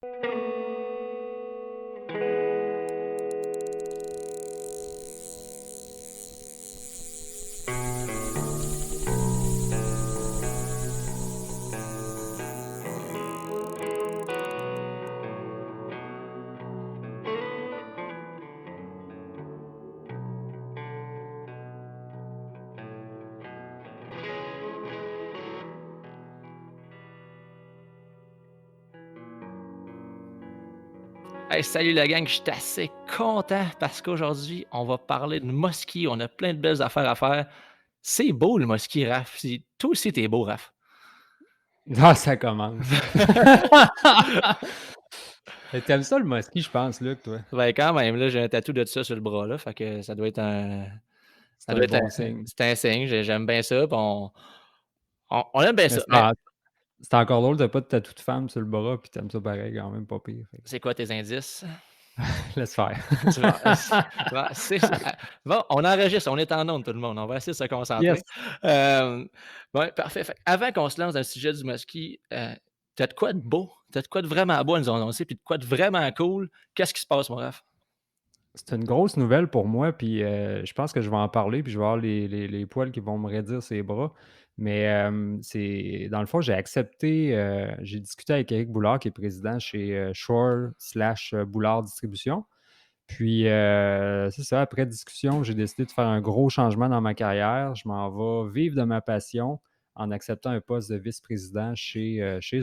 Hey, salut la gang, je suis assez content parce qu'aujourd'hui, on va parler de Mosquée. On a plein de belles affaires à faire. C'est beau le Mosquée, Raph. Toi aussi, t'es beau, Raph. Ah, ça commence. T'aimes ça le musky, je pense, Luc, toi? Ben quand même, là, j'ai un tatou de ça sur le bras, là, fait que ça doit être un... C'est un bon signe. C'est un signe, j'aime bien ça, puis on aime bien Mais ça. Mais c'est encore drôle, t'as pas de tatou de femme sur le bras, puis t'aimes ça pareil, quand même, pas pire. c'est quoi tes indices? Laisse faire. Tu vois, bon, on enregistre, on est en onde, tout le monde. On va essayer de se Yes! concentrer. Ouais, parfait. Avant qu'on se lance dans le sujet du Musky, t'as de quoi de beau? T'as de quoi de vraiment beau à nous annoncer, puis de quoi de vraiment cool? Qu'est-ce qui se passe, mon ref? C'est une grosse nouvelle pour moi, puis je pense que je vais en parler, puis je vais avoir les poils qui vont me raidir ses bras. Mais c'est dans le fond, j'ai discuté avec Éric Boulard, qui est président chez Shore/Boulard Distribution. Puis, c'est ça, après discussion, j'ai décidé de faire un gros changement dans ma carrière. Je m'en vais vivre de ma passion en acceptant un poste de vice-président chez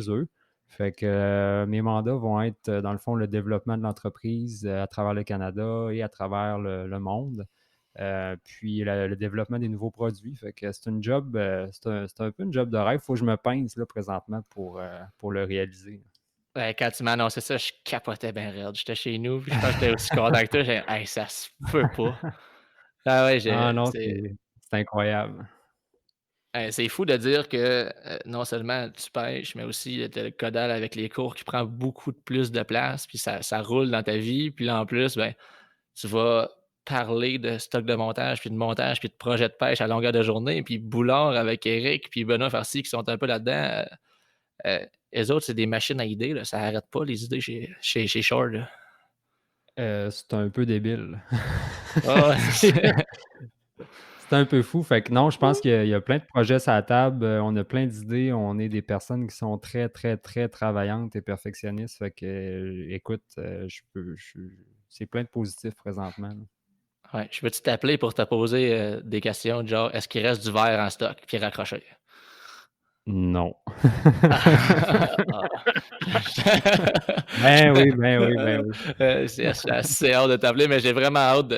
eux. Fait que mes mandats vont être, dans le fond, le développement de l'entreprise à travers le Canada et à travers le monde. Puis le développement des nouveaux produits. Fait que c'est une job, c'est un peu une job de rêve. Il faut que je me pince là, présentement pour le réaliser. Ouais, quand tu m'as annoncé ça, je capotais bien raide. J'étais chez nous, puis je pense que j'étais aussi content que toi. J'ai dit, hey, ça se peut pas. Ah ouais, Ah non, c'est incroyable. C'est fou de dire que, non seulement tu pêches, mais aussi tu as le caudal avec les cours qui prend beaucoup de plus de place, puis ça roule dans ta vie. Puis là, en plus, ben, tu vas parler de stock de montage, puis de projet de pêche à longueur de journée. Puis Boulard avec Eric, puis Benoît Farcy qui sont un peu là-dedans, eux autres, c'est des machines à idées, là. Ça n'arrête pas les idées chez Shore, là. C'est un peu débile. Ah C'est ouais. c'est un peu fou. Fait que non, je pense qu'il y a plein de projets sur la table. On a plein d'idées. On est des personnes qui sont très, très, très travaillantes et perfectionnistes. Fait que, écoute, c'est plein de positifs présentement, là. Ouais, je peux-tu t'appeler pour te poser, des questions, genre: «Est-ce qu'il reste du verre en stock?» Puis raccrocher. Non. Ah. Ben oui, ben oui, ben oui. J'ai assez hâte de t'appeler, mais j'ai vraiment hâte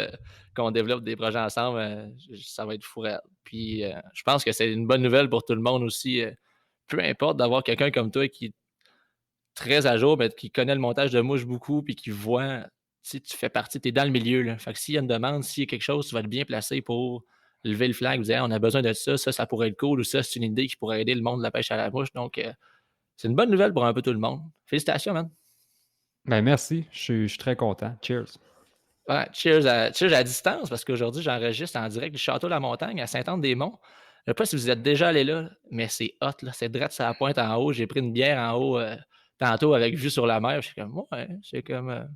qu'on développe des projets ensemble, ça va être fou raide. Puis, je pense que c'est une bonne nouvelle pour tout le monde aussi, peu importe d'avoir quelqu'un comme toi qui est très à jour, mais qui connaît le montage de mouches beaucoup, puis qui voit, tu sais, tu fais partie, tu es dans le milieu, là. Fait que s'il y a une demande, s'il y a quelque chose, tu vas être bien placé pour lever le flag, dire: «Hey, on a besoin de ça, ça pourrait être cool» ou «Ça, c'est une idée qui pourrait aider le monde de la pêche à la mouche». Donc, c'est une bonne nouvelle pour un peu tout le monde. Félicitations, man. Ben merci. Je suis très content. Cheers. Ouais, cheers à distance parce qu'aujourd'hui, j'enregistre en direct du Château La Montagne à Saint-Anne-des-Monts. Je sais pas si vous êtes déjà allé là, mais c'est hot, là. C'est direct sur la pointe en haut. J'ai pris une bière en haut, tantôt avec vue sur la mer. Je suis comme: «Ouais, c'est comme,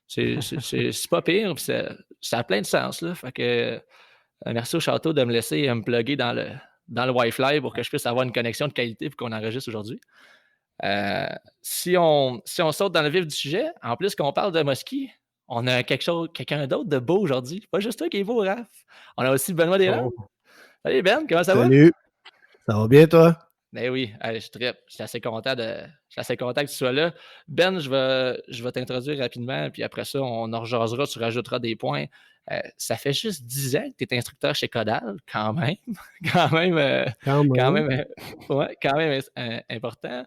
c'est pas pire», puis ça a plein de sens, là. Fait que, merci au château de me laisser, me plugger dans le Wi-Fi pour que je puisse avoir une connexion de qualité pour qu'on enregistre aujourd'hui. Heu, si on saute dans le vif du sujet, en plus qu'on parle de mosquée, on a quelqu'un d'autre de beau aujourd'hui. Pas juste toi qui est beau, Raph. On a aussi Benoît Deslandes. Oh. Salut Ben, comment ça va? Salut, ça va bien toi? Ben oui, allez, je suis assez content que tu sois là. Ben, je vais t'introduire rapidement, puis après ça, on en rejasera, tu rajouteras des points. Ça fait juste 10 ans que tu es instructeur chez Codal, quand même. Quand même, Quand quand même. même, ouais, quand même important.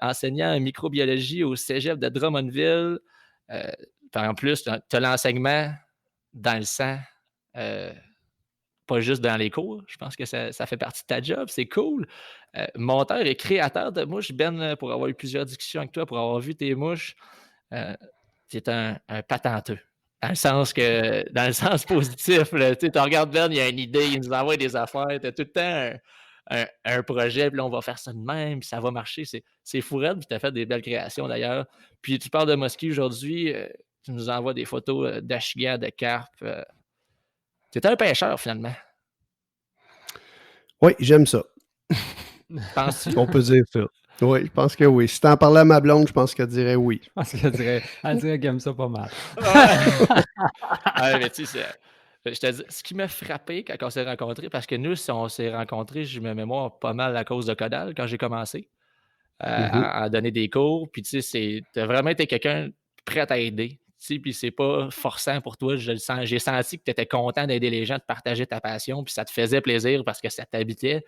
Enseignant en microbiologie au cégep de Drummondville. Euh, Puis en plus, tu as l'enseignement dans le sang. euh, Pas juste dans les cours. Je pense que ça fait partie de ta job, c'est cool. Monteur et créateur de mouches, Ben, pour avoir eu plusieurs discussions avec toi, pour avoir vu tes mouches, euh, tu es un patenteux. Dans le sens positif, là, tu sais, tu regardes Ben, il a une idée, il nous envoie des affaires, tu as tout le temps un projet, puis là, on va faire ça de même, puis ça va marcher. C'est fou raide, puis tu as fait des belles créations d'ailleurs. Puis tu parles de Musky aujourd'hui, tu nous envoies des photos d'achigan, de carpe. Tu un pêcheur finalement, Oui, j'aime ça. penses-tu? On peut dire ça. Oui, je pense que oui. Si t'en parlais à ma blonde, je pense qu'elle dirait oui. Je pense elle dirait qu'elle aime ça pas mal. Ouais, mais tu sais, je te dis, ce qui m'a frappé quand on s'est rencontrés, parce que nous, si on s'est rencontrés, je me mémoire pas mal à cause de Codal quand j'ai commencé Mhm. à donner des cours. Puis tu sais, t'as vraiment été quelqu'un prêt à aider. Tu sais, puis c'est pas forçant pour toi. Je le sens, j'ai senti que tu étais content d'aider les gens, de partager ta passion, puis ça te faisait plaisir parce que ça t'habitait.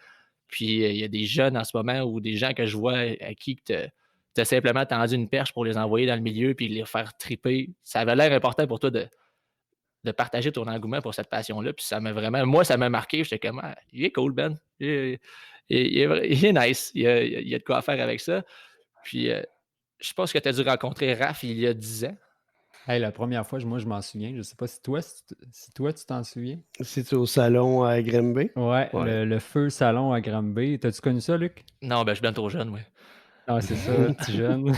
Puis il y a des jeunes en ce moment ou des gens que je vois à qui tu as simplement tendu une perche pour les envoyer dans le milieu puis les faire triper. Ça avait l'air important pour toi de partager ton engouement pour cette passion-là. Puis ça m'a vraiment, moi, ça m'a marqué. J'étais comme, ah, il est cool, Ben. Il est nice. Il y a de quoi faire avec ça. Puis je pense que tu as dû rencontrer Raph il y a 10 ans. Hey, la première fois, moi, je m'en souviens. Je sais pas si toi, tu t'en souviens. C'est au salon à Grimby? Ouais, Ouais. le feu salon à Granby. T'as-tu connu ça, Luc? Non, ben je suis bien trop jeune, oui. Ah, c'est ça, petit jeune.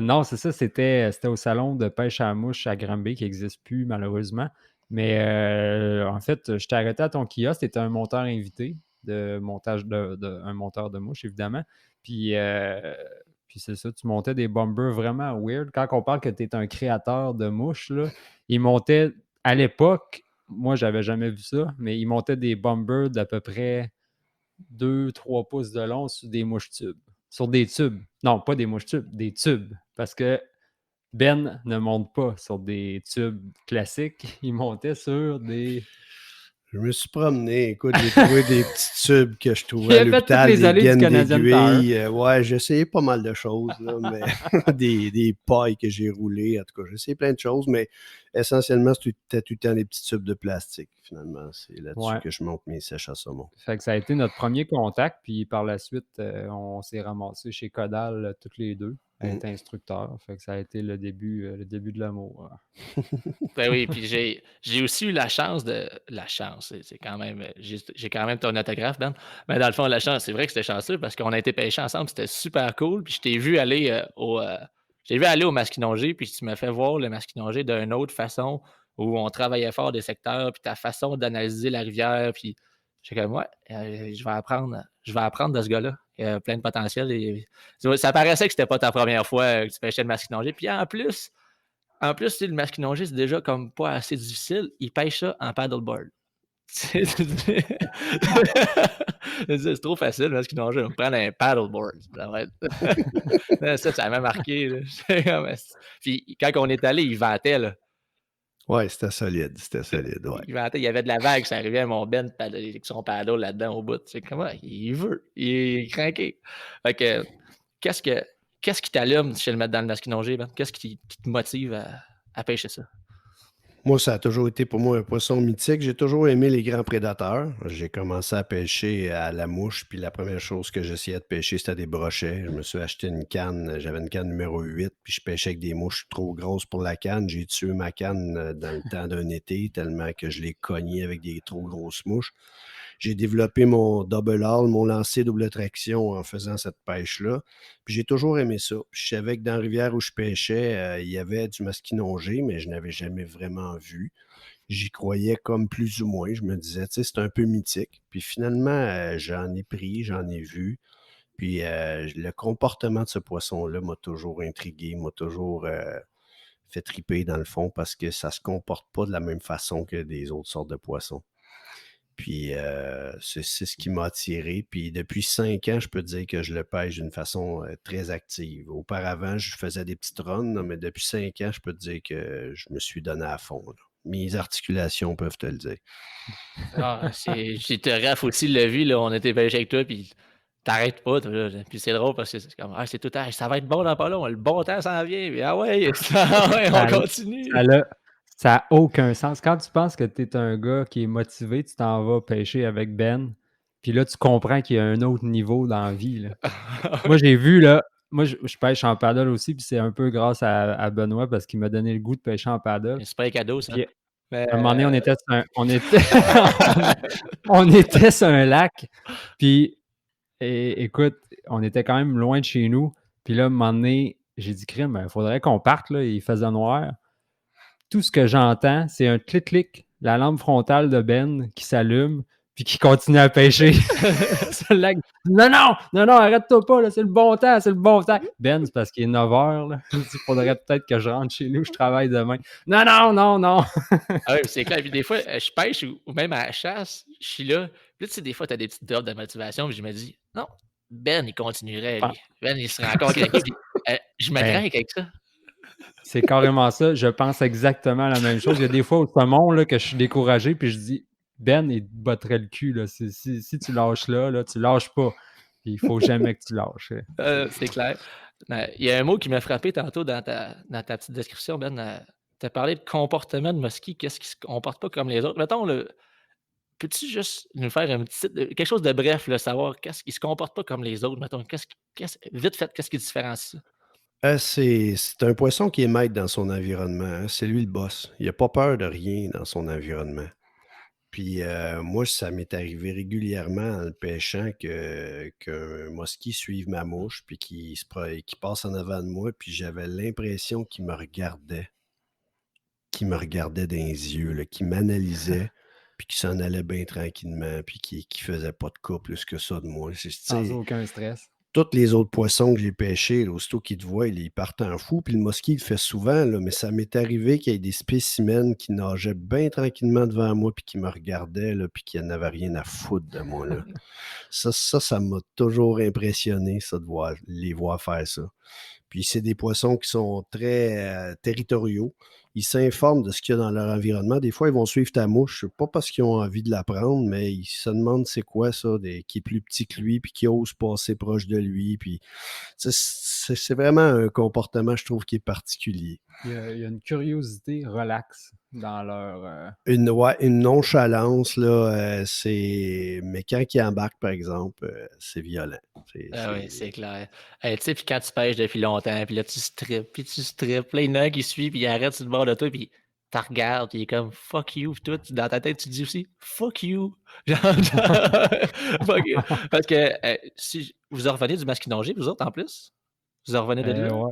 Non, c'est ça, c'était au salon de pêche à la mouche à Granby qui n'existe plus malheureusement. Mais en fait, je t'ai arrêté à ton kiosque, tu étais un monteur invité de montage un monteur de mouches, évidemment. Puis c'est ça, tu montais des bombers vraiment weird. Quand on parle que tu es un créateur de mouches, là, ils montaient à l'époque, moi j'avais jamais vu ça, mais ils montaient des bombers d'à peu près 2-3 pouces de long sur des mouches tubes. Sur des tubes. Non, pas des mouches tubes, des tubes. Parce que Ben ne monte pas sur des tubes classiques, il montait sur des. Je me suis promené. Écoute, j'ai trouvé des petits tubes que je Il trouvais à a fait toutes l'hôpital, les des allées du gaines Canadian d'aiguille. Tire. Ouais, j'ai essayé pas mal de choses, là, mais des pailles que j'ai roulées. En tout cas, j'ai essayé plein de choses, mais essentiellement, c'était tout le temps des petits tubes de plastique, finalement. C'est là-dessus Ouais. que je monte mes sèches à saumon. Fait que ça a été notre premier contact, puis par la suite, on s'est ramassés chez Codal toutes les deux, à être instructeurs. Fait que ça a été le début de l'amour. Ben oui, puis j'ai aussi eu la chance de. La chance, c'est quand même. J'ai quand même ton autographe, Ben. Mais dans le fond, la chance, c'est vrai que c'était chanceux parce qu'on a été pêcher ensemble, c'était super cool. Puis je t'ai vu aller au masquinongé, puis tu m'as fait voir le masquinongé d'une autre façon où on travaillait fort des secteurs, puis ta façon d'analyser la rivière. Puis j'étais comme, ouais, je vais apprendre de ce gars-là. Il a plein de potentiel. Ça paraissait que c'était pas ta première fois que tu pêchais le masquinongé. Puis en plus, tu sais, le masquinongé, c'est déjà comme pas assez difficile. Il pêche ça en paddleboard. C'est trop facile, le masquinongé. On va prendre un paddleboard. Ça m'a marqué. Là. Puis quand on est allé, il vantait. Là. Ouais, c'était solide. C'était solide, ouais. Il vantait. Il y avait de la vague. Ça arrivait à mon Ben avec son paddle là-dedans au bout. C'est comment il veut. Il est craqué. Fait que, qu'est-ce que qu'est-ce qui t'allume chez le mettre dans le masquinongé, Ben? Qu'est-ce qui te motive à pêcher ça? Moi, ça a toujours été pour moi un poisson mythique. J'ai toujours aimé les grands prédateurs. J'ai commencé à pêcher à la mouche, puis la première chose que j'essayais de pêcher, c'était des brochets. Je me suis acheté une canne, j'avais une canne numéro 8, puis je pêchais avec des mouches trop grosses pour la canne. J'ai tué ma canne dans le temps d'un été, tellement que je l'ai cogné avec des trop grosses mouches. J'ai développé mon double haul, mon lancer double traction en faisant cette pêche-là. Puis j'ai toujours aimé ça. Puis je savais que dans la rivière où je pêchais, il y avait du masquinongé, mais je n'avais jamais vraiment vu. J'y croyais comme plus ou moins. Je me disais, tu sais, c'est un peu mythique. Puis finalement, j'en ai pris, j'en ai vu. Puis le comportement de ce poisson-là m'a toujours intrigué, m'a toujours fait triper dans le fond parce que ça se comporte pas de la même façon que des autres sortes de poissons. Puis c'est ce qui m'a attiré. Puis depuis 5 ans, je peux te dire que je le pêche d'une façon très active. Auparavant, je faisais des petites runs, là, mais depuis 5 ans, je peux te dire que je me suis donné à fond. Là. Mes articulations peuvent te le dire. Ah, Raph aussi l'a vu, là, on était pêcher avec toi, puis t'arrêtes pas. Là. Puis c'est drôle parce que c'est comme, ah, c'est tout le temps, ça va être bon dans pas long, le bon temps s'en vient. Puis, ah ouais, ah ouais, Ça on a continue. ça a aucun sens. Quand tu penses que tu es un gars qui est motivé, tu t'en vas pêcher avec Ben, puis là, tu comprends qu'il y a un autre niveau dans la vie, là. Moi, j'ai vu, là, moi, je pêche en paddle aussi, puis c'est un peu grâce à Benoît parce qu'il m'a donné le goût de pêcher en paddle. C'est pas un cadeau, ça. Puis Mais À un moment donné, on était sur un lac, puis écoute, on était quand même loin de chez nous. Puis là, à un moment donné, j'ai dit, crime, il faudrait qu'on parte, là. Il faisait noir. Tout ce que j'entends, c'est un clic-clic, la lampe frontale de Ben qui s'allume, puis qui continue à pêcher. Sur le lac. Non, non, non, non, arrête-toi pas, là, c'est le bon temps, c'est le bon temps. Ben, c'est parce qu'il est 9 h, là. Il dit, faudrait peut-être que je rentre chez nous, je travaille demain. Non, non, non, non. Ah oui, c'est clair. Puis des fois, je pêche ou même à la chasse, je suis là. Puis là, tu sais, des fois, tu as des petites drops de motivation. Puis je me dis, non, Ben, il continuerait, Ah, lui. Ben, il serait encore craqué. Puis je me ben, craque avec ça. c'est carrément ça. Je pense exactement la même chose. Il y a des fois au saumon là, que je suis découragé, puis je dis, Ben, il te botterait le cul. Là. Si tu lâches là, tu lâches pas. Puis il faut jamais que tu lâches. C'est clair. Il y a un mot qui m'a frappé tantôt dans ta petite description, Ben. Tu as parlé de comportement de mosquée. Qu'est-ce qui se comporte pas comme les autres? Mettons, peux-tu juste nous faire quelque chose de bref, là, savoir qu'est-ce qui se comporte pas comme les autres? Mettons, vite fait, qu'est-ce qui différencie ça? C'est un poisson qui est maître dans son environnement, hein. C'est lui le boss. Il a pas peur de rien dans son environnement. Puis, moi, ça m'est arrivé régulièrement en le pêchant qu'un mosquit suive ma mouche, puis qu'il passe en avant de moi, puis j'avais l'impression qu'il me regardait dans les yeux, là, qu'il m'analysait, puis qu'il s'en allait bien tranquillement, puis qu'il faisait pas de cas plus que ça de moi. Tu Sans sais, aucun stress. tous les autres poissons que j'ai pêchés, là, aussitôt qu'ils te voient, ils partent en fou. Puis le mosquit, il le fait souvent, là, mais ça m'est arrivé qu'il y ait des spécimens qui nageaient bien tranquillement devant moi, puis qui me regardaient, là, puis qui n'avaient rien à foutre de moi, là. Ça m'a toujours impressionné, ça, les voir faire ça. Puis c'est des poissons qui sont très territoriaux. Ils s'informent de ce qu'il y a dans leur environnement. Des fois, ils vont suivre ta mouche, pas parce qu'ils ont envie de la prendre, mais ils se demandent c'est quoi ça, qui est plus petit que lui, puis qui ose passer proche de lui. Puis c'est vraiment un comportement, je trouve, qui est particulier. Il y a une curiosité relaxe dans leur. Une nonchalance, là, mais quand ils embarquent, par exemple, c'est violent. Ah oui, c'est clair. Tu sais, puis quand tu pêches depuis longtemps, puis là, tu strippes, puis tu strippes, là, il y en a un qui suit, puis il arrête sur le bord de toi, puis tu regardes, puis il est comme fuck you, puis toi, dans ta tête, tu dis aussi fuck you. Fuck you. Parce que si vous en revenez du masquinongé, vous autres, en plus, vous en revenez de là? Ouais.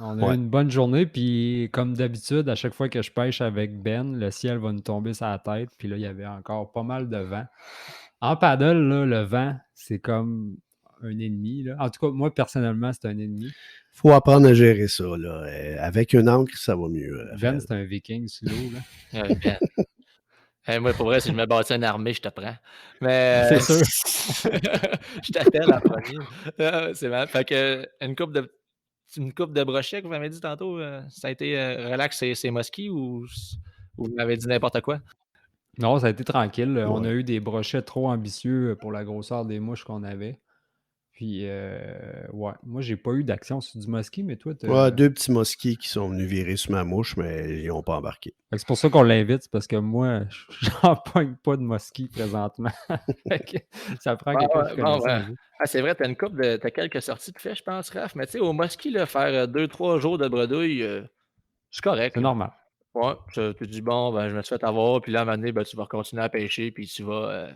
On a eu Ouais. une bonne journée, puis comme d'habitude, à chaque fois que je pêche avec Ben, le ciel va nous tomber sur la tête, puis là, il y avait encore pas mal de vent. En paddle, là, le vent, c'est comme un ennemi. Là. En tout cas, moi, personnellement, c'est un ennemi. Faut apprendre à gérer ça, là. Avec une ancre, ça va mieux, Ben, Raphaël. c'est un viking sous l'eau. Là. Ouais, Ben. Moi, pour vrai, si je me bâtis une armée, je te prends. Mais C'est sûr. je t'appelle en premier. C'est mal. Fait que une coupe de brochets que vous m'avez dit tantôt, ça a été relax, c'est mosquée ou vous m'avez dit n'importe quoi? Non, ça a été tranquille. On a Ouais. eu des brochets trop ambitieux pour la grosseur des mouches qu'on avait. Puis, ouais, moi, j'ai pas eu d'action sur du musky, mais toi, Ouais, 2 petits mosquits qui sont venus virer sur ma mouche, mais ils n'ont pas embarqué. c'est pour ça qu'on l'invite, c'est parce que moi, j'en pogne pas de mosquée présentement. Fait que ça prend quelqu'un qui connaît ça un peu. C'est vrai, t'as quelques sorties de fait, je pense, Raph, mais tu sais, au mosquée, là, faire 2-3 jours de bredouille, c'est correct, C'est là. normal. Ouais, tu te dis: «Bon, ben, je me suis fait avoir», puis là, à un moment donné, ben, tu vas continuer à pêcher, puis tu vas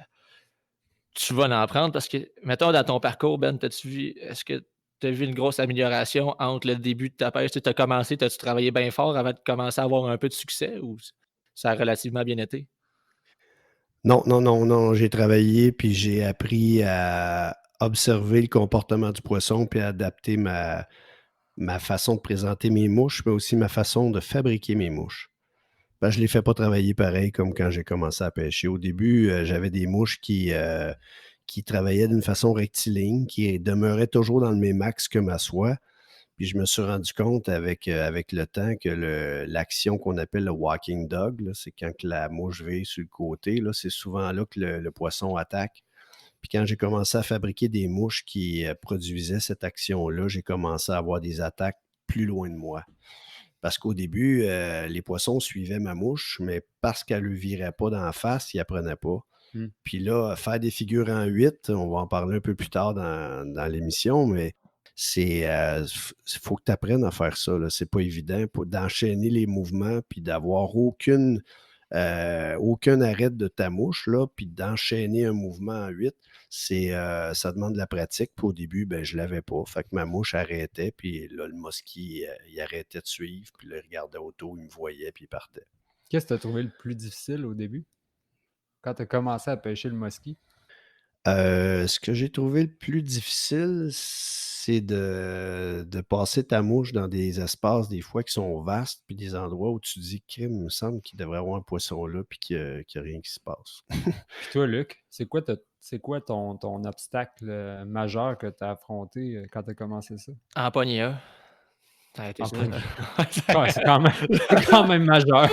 en prendre parce que, mettons, dans ton parcours, Ben, est-ce que tu as vu une grosse amélioration entre le début de ta pêche? Tu as commencé, t'as-tu travaillé bien fort avant de commencer à avoir un peu de succès ou ça a relativement bien été? Non, non, non, non, j'ai travaillé, puis j'ai appris à observer le comportement du poisson, puis à adapter ma façon de présenter mes mouches, mais aussi ma façon de fabriquer mes mouches. Ben, je les fais pas travailler pareil comme quand j'ai commencé à pêcher. Au début, j'avais des mouches qui travaillaient d'une façon rectiligne, qui demeuraient toujours dans le même axe que ma soie. Puis je me suis rendu compte avec le temps que l'action qu'on appelle le walking dog, là, c'est quand que la mouche vire sur le côté, là, c'est souvent là que le poisson attaque. Puis quand j'ai commencé à fabriquer des mouches qui produisaient cette action-là, j'ai commencé à avoir des attaques plus loin de moi. Parce qu'au début, les poissons suivaient ma mouche, mais parce qu'elle ne le virait pas d'en face, ils n'apprenaient pas. Hmm. Puis là, faire des figures en 8, on va en parler un peu plus tard dans l'émission, mais faut que tu apprennes à faire ça, là. C'est pas évident d'enchaîner les mouvements puis d'avoir aucune aucun arrêt de ta mouche, là, puis d'enchaîner un mouvement en 8, ça demande de la pratique. Puis au début, ben, je l'avais pas. Fait que ma mouche arrêtait, puis là, le mosquit, il arrêtait de suivre, puis là, il regardait autour, il me voyait, puis il partait. Qu'est-ce que tu as trouvé le plus difficile au début? Quand tu as commencé à pêcher le musky? Ce que j'ai trouvé le plus difficile, c'est de passer ta mouche dans des espaces, des fois, qui sont vastes, puis des endroits où tu dis: «Crime, il me semble qu'il devrait y avoir un poisson là, puis qu'il y a rien qui se passe». Puis toi, Luc, c'est quoi ton obstacle majeur que tu as affronté quand tu as commencé ça? En pogner un. Ça a été En ça. pogner. Ouais, ça Ouais, c'est quand même majeur.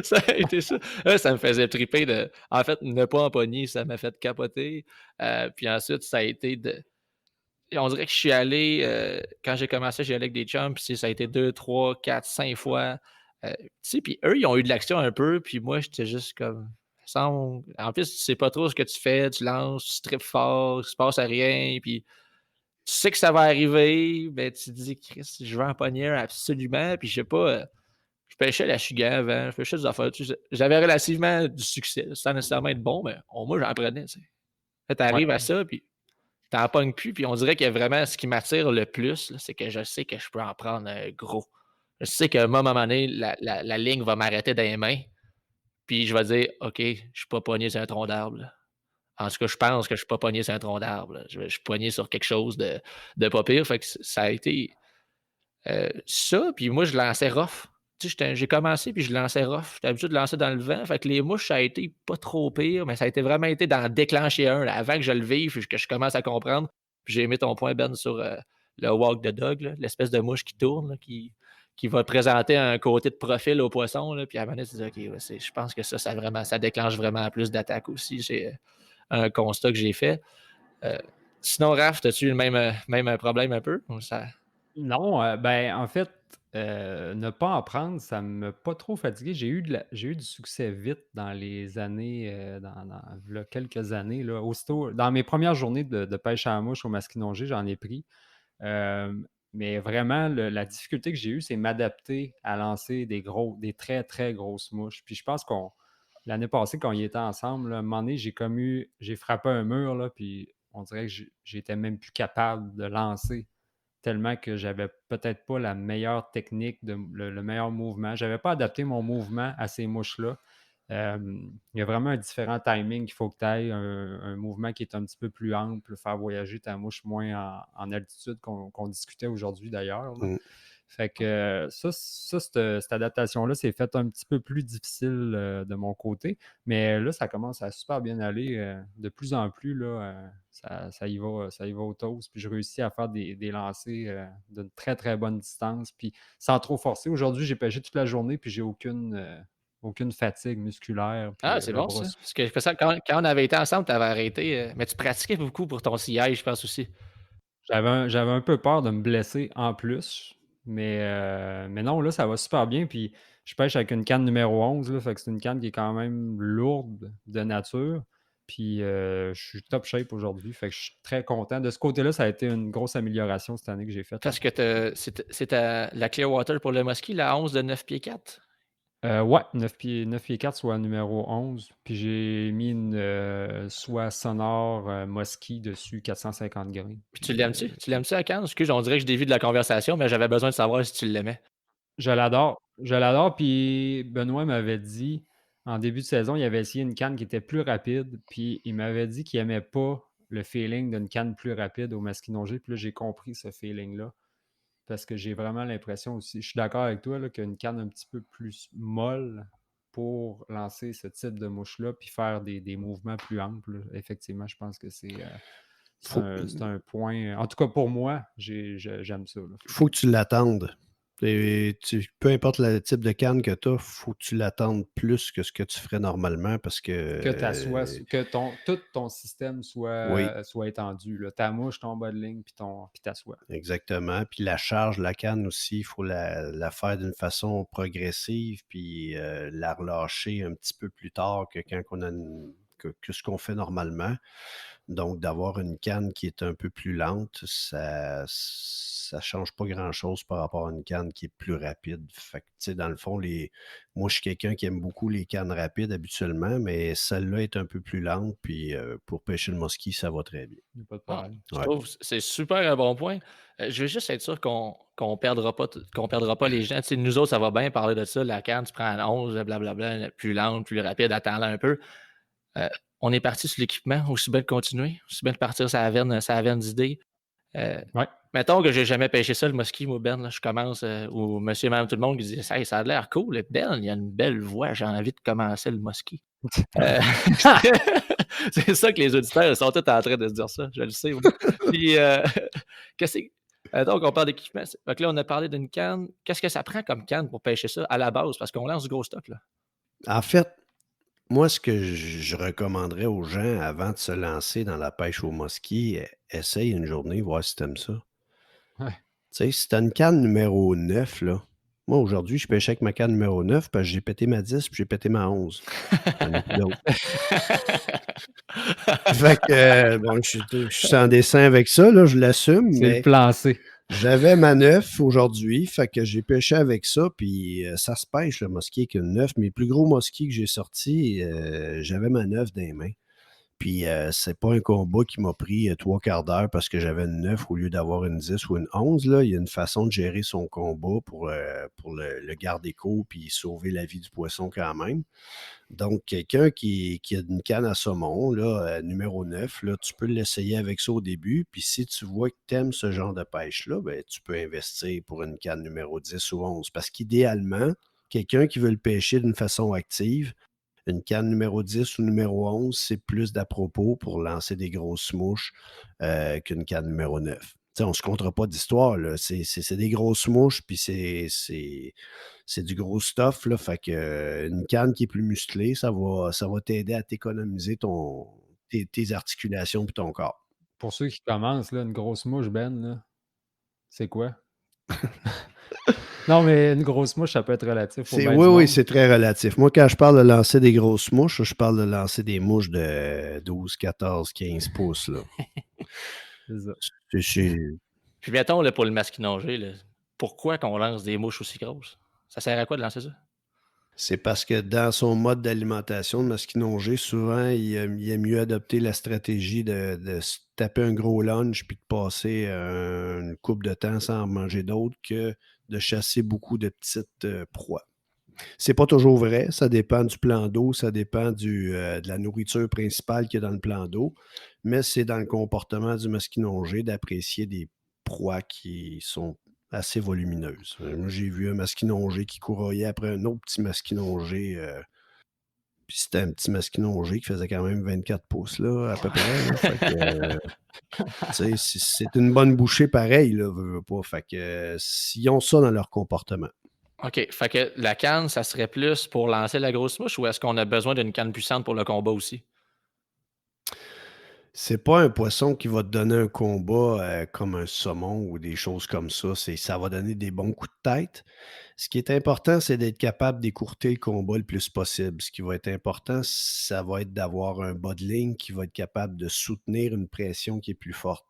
ça a été ça. Ouais, ça me faisait triper en fait, ne pas en pogner, ça m'a fait capoter. Puis ensuite, ça a été et on dirait que je suis allé, quand j'ai commencé, j'y allais avec des chums, puis ça a été 2, 3, 4, 5 fois. Tu sais, puis eux, ils ont eu de l'action un peu, puis moi, j'étais juste comme, semble en plus, tu sais pas trop ce que tu fais, tu lances, tu tripes fort, il se passe rien, puis tu sais que ça va arriver, ben, tu te dis: «Christ, je veux en pogner un absolument», puis je sais pas, je pêchais la chigan avant, je pêchais des affaires, tu sais, j'avais relativement du succès, sans nécessairement être bon, mais au moins j'en prenais, tu sais. Là, tu Ouais. arrives à ça, puis tu en pognes plus, puis on dirait que vraiment ce qui m'attire le plus, là, c'est que je sais que je peux en prendre un gros. Je sais qu'à un moment donné, la ligne va m'arrêter dans les mains, puis je vais dire: «OK, je suis pas pogné sur un tronc d'arbre, là». En tout cas, je pense que je suis pas pogné sur un tronc d'arbre, là. Je suis pogné sur quelque chose de pas pire, fait que ça a été, ça, puis moi, je lançais rough. Tu sais, j'ai commencé, puis je lançais rough. J'étais habitué de lancer dans le vent, fait que les mouches, ça a été pas trop pire, mais ça a été vraiment été d'en déclencher un, là, avant que je le vive, que je commence à comprendre. Puis j'ai aimé ton point, Ben, sur, le walk the dog, là, l'espèce de mouche qui tourne, là, qui va présenter un côté de profil au poisson, là, puis à un moment donné, tu dis: «OK, ouais, je pense que ça vraiment ça déclenche vraiment plus d'attaques aussi». C'est, un constat que j'ai fait. Heu, Sinon, Raph, as-tu eu le même problème un peu? Ou ça Non, ben, en fait, ne pas en prendre, ça m'a pas trop fatigué. J'ai eu du succès vite dans les années, dans v'là quelques années, là. Aussitôt dans mes premières journées de pêche à la mouche au masquinongé, j'en ai pris. Mais vraiment, la difficulté que j'ai eue, c'est m'adapter à lancer des très, très grosses mouches. Puis je pense qu'on l'année passée, quand on y était ensemble, là, à un moment donné, j'ai frappé un mur, là, puis on dirait que j'étais même plus capable de lancer tellement que j'avais peut-être pas la meilleure technique, le meilleur mouvement. J'avais pas adapté mon mouvement à ces mouches-là. Il y a vraiment un différent timing qu'il faut que tu ailles, un mouvement qui est un petit peu plus ample, faire voyager ta mouche moins en altitude qu'on discutait aujourd'hui d'ailleurs, là. Mmh. Fait que cette adaptation-là s'est faite un petit peu plus difficile de mon côté. Mais là, ça commence à super bien aller. De plus en plus, là, ça y va au toast. Puis je réussis à faire des lancers d'une très, très bonne distance. Puis sans trop forcer. Aujourd'hui, j'ai pêché toute la journée, puis j'ai aucune fatigue musculaire. Puis Ah, c'est le bon bras. ça. Parce que ça, quand on avait été ensemble, tu avais arrêté, mais tu pratiquais beaucoup pour ton sillage, je pense aussi. J'avais un peu peur de me blesser en plus, mais non, là, ça va super bien. Puis je pêche avec une canne numéro 11, là, fait que c'est une canne qui est quand même lourde de nature. Puis je suis top shape aujourd'hui, fait que je suis très content. De ce côté-là, ça a été une grosse amélioration cette année que j'ai faite, là. Parce que c'était la Clearwater pour le Muskie, la 11 de 9 pieds 4. Ouais, 9 pieds 4, soit numéro 11. Puis j'ai mis une soie sonore Mosquée dessus, 450 grains. Puis tu Puis l'aimes-tu? Tu l'aimes-tu à Cannes? Excuse, on dirait que je dévie de la conversation, mais j'avais besoin de savoir si tu l'aimais. je l'adore. Puis Benoît m'avait dit, en début de saison, il avait essayé une canne qui était plus rapide. Puis il m'avait dit qu'il aimait pas le feeling d'une canne plus rapide au masquinongé. Puis là, j'ai compris ce feeling-là. Parce que j'ai vraiment l'impression aussi, je suis d'accord avec toi, là, qu'une canne un petit peu plus molle pour lancer ce type de mouche-là, puis faire des mouvements plus amples, effectivement, je pense que Faut, c'est un point. En tout cas, pour moi, j'aime ça, là. faut que tu l'attendes. Peu importe le type de canne que tu as, faut que tu l'attendes plus que ce que tu ferais normalement parce que Tout ton système oui, soit étendu, là. Ta mouche, ton bas de ligne, puis ta soie. exactement. Puis la charge de la canne aussi, il faut la faire d'une façon progressive, puis la relâcher un petit peu plus tard que quand on a que ce qu'on fait normalement. Donc, d'avoir une canne qui est un peu plus lente, ça change pas grand-chose par rapport à une canne qui est plus rapide. Fait que, tu sais, dans le fond, moi, je suis quelqu'un qui aime beaucoup les cannes rapides habituellement, mais celle-là est un peu plus lente, puis pour pêcher le musky, ça va très bien. Il y a pas de Ah, problème. je Ouais. trouve que c'est super un bon point. Je veux juste être sûr qu'on perdra pas les gens. Tu sais, nous autres, ça va bien parler de ça. La canne, tu prends à 11, blablabla, plus lente, plus rapide, attends-la un peu. On est parti sur l'équipement, aussi bien de continuer, aussi bien de partir sur la veine d'idées. Ouais. Mettons que j'ai jamais pêché ça, le musky, moi, Ben, là, je commence, ou monsieur et madame tout le monde qui dit hey, ça a l'air cool, Ben, il y a une belle voix, j'ai envie de commencer le musky. Euh, c'est ça que les auditeurs sont tous en train de se dire ça, je le sais. Oui. Puis, qu'est-ce que donc, on parle d'équipement. Donc là, on a parlé d'une canne. Qu'est-ce que ça prend comme canne pour pêcher ça à la base? Parce qu'on lance du gros stock, là. En fait, moi, ce que je recommanderais aux gens avant de se lancer dans la pêche au musky, essaye une journée, voir si t'aimes ça. Ouais. Tu sais, si t'as une canne numéro 9, là, moi, aujourd'hui, je pêchais avec ma canne numéro 9 parce que j'ai pété ma 10 puis j'ai pété ma 11. J'en ai plus d'autres. Fait que, bon, je suis sans dessin avec ça, là, je l'assume, C'est le mais plan C. j'avais ma 9 aujourd'hui, fait que j'ai pêché avec ça, puis ça se pêche, le musky, avec une 9. Mes plus gros muskies que j'ai sortis, j'avais ma 9 dans les mains. Puis c'est pas un combat qui m'a pris 3/4 d'heure parce que j'avais une 9 au lieu d'avoir une 10 ou une 11. Là. Il y a une façon de gérer son combat pour le garder court puis sauver la vie du poisson quand même. Donc, quelqu'un qui a une canne à saumon, là, numéro 9, là, tu peux l'essayer avec ça au début. Puis si tu vois que tu aimes ce genre de pêche-là, ben, tu peux investir pour une canne numéro 10 ou 11. Parce qu'idéalement, quelqu'un qui veut le pêcher d'une façon active, une canne numéro 10 ou numéro 11, c'est plus d'à propos pour lancer des grosses mouches qu'une canne numéro 9. T'sais, on ne se comptera pas d'histoire, là. C'est des grosses mouches, puis c'est du gros stuff, là. Fait que une canne qui est plus musclée, ça va t'aider à t'économiser tes articulations et ton corps. Pour ceux qui commencent, là, une grosse mouche, Ben, là, c'est quoi? Non, mais une grosse mouche, ça peut être relatif pour bien du Oui, monde. c'est très relatif. Moi, quand je parle de lancer des grosses mouches, je parle de lancer des mouches de 12, 14, 15 pouces, là. C'est ça. Puis mettons, là, pour le masquinongé, là, pourquoi qu'on lance des mouches aussi grosses? Ça sert à quoi de lancer ça? C'est parce que dans son mode d'alimentation, le masquinongé, souvent, il aime mieux adopter la stratégie de se taper un gros lunch puis de passer une coupe de temps sans en manger d'autres que de chasser beaucoup de petites proies. C'est pas toujours vrai, ça dépend du plan d'eau, ça dépend de la nourriture principale qu'il y a dans le plan d'eau, mais c'est dans le comportement du masquinongé d'apprécier des proies qui sont assez volumineuses. Moi, j'ai vu un masquinongé qui courroyait après un autre petit masquinongé, puis c'était un petit masquinongé qui faisait quand même 24 pouces, là, à peu près. Là. Fait que, tu sais, c'est une bonne bouchée pareil, là, veux pas. Fait que, s'ils ont ça dans leur comportement. OK. Fait que la canne, ça serait plus pour lancer la grosse mouche ou est-ce qu'on a besoin d'une canne puissante pour le combat aussi? C'est pas un poisson qui va te donner un combat comme un saumon ou des choses comme ça. Ça va donner des bons coups de tête. Ce qui est important, c'est d'être capable d'écourter le combat le plus possible. Ce qui va être important, ça va être d'avoir un bas de ligne qui va être capable de soutenir une pression qui est plus forte.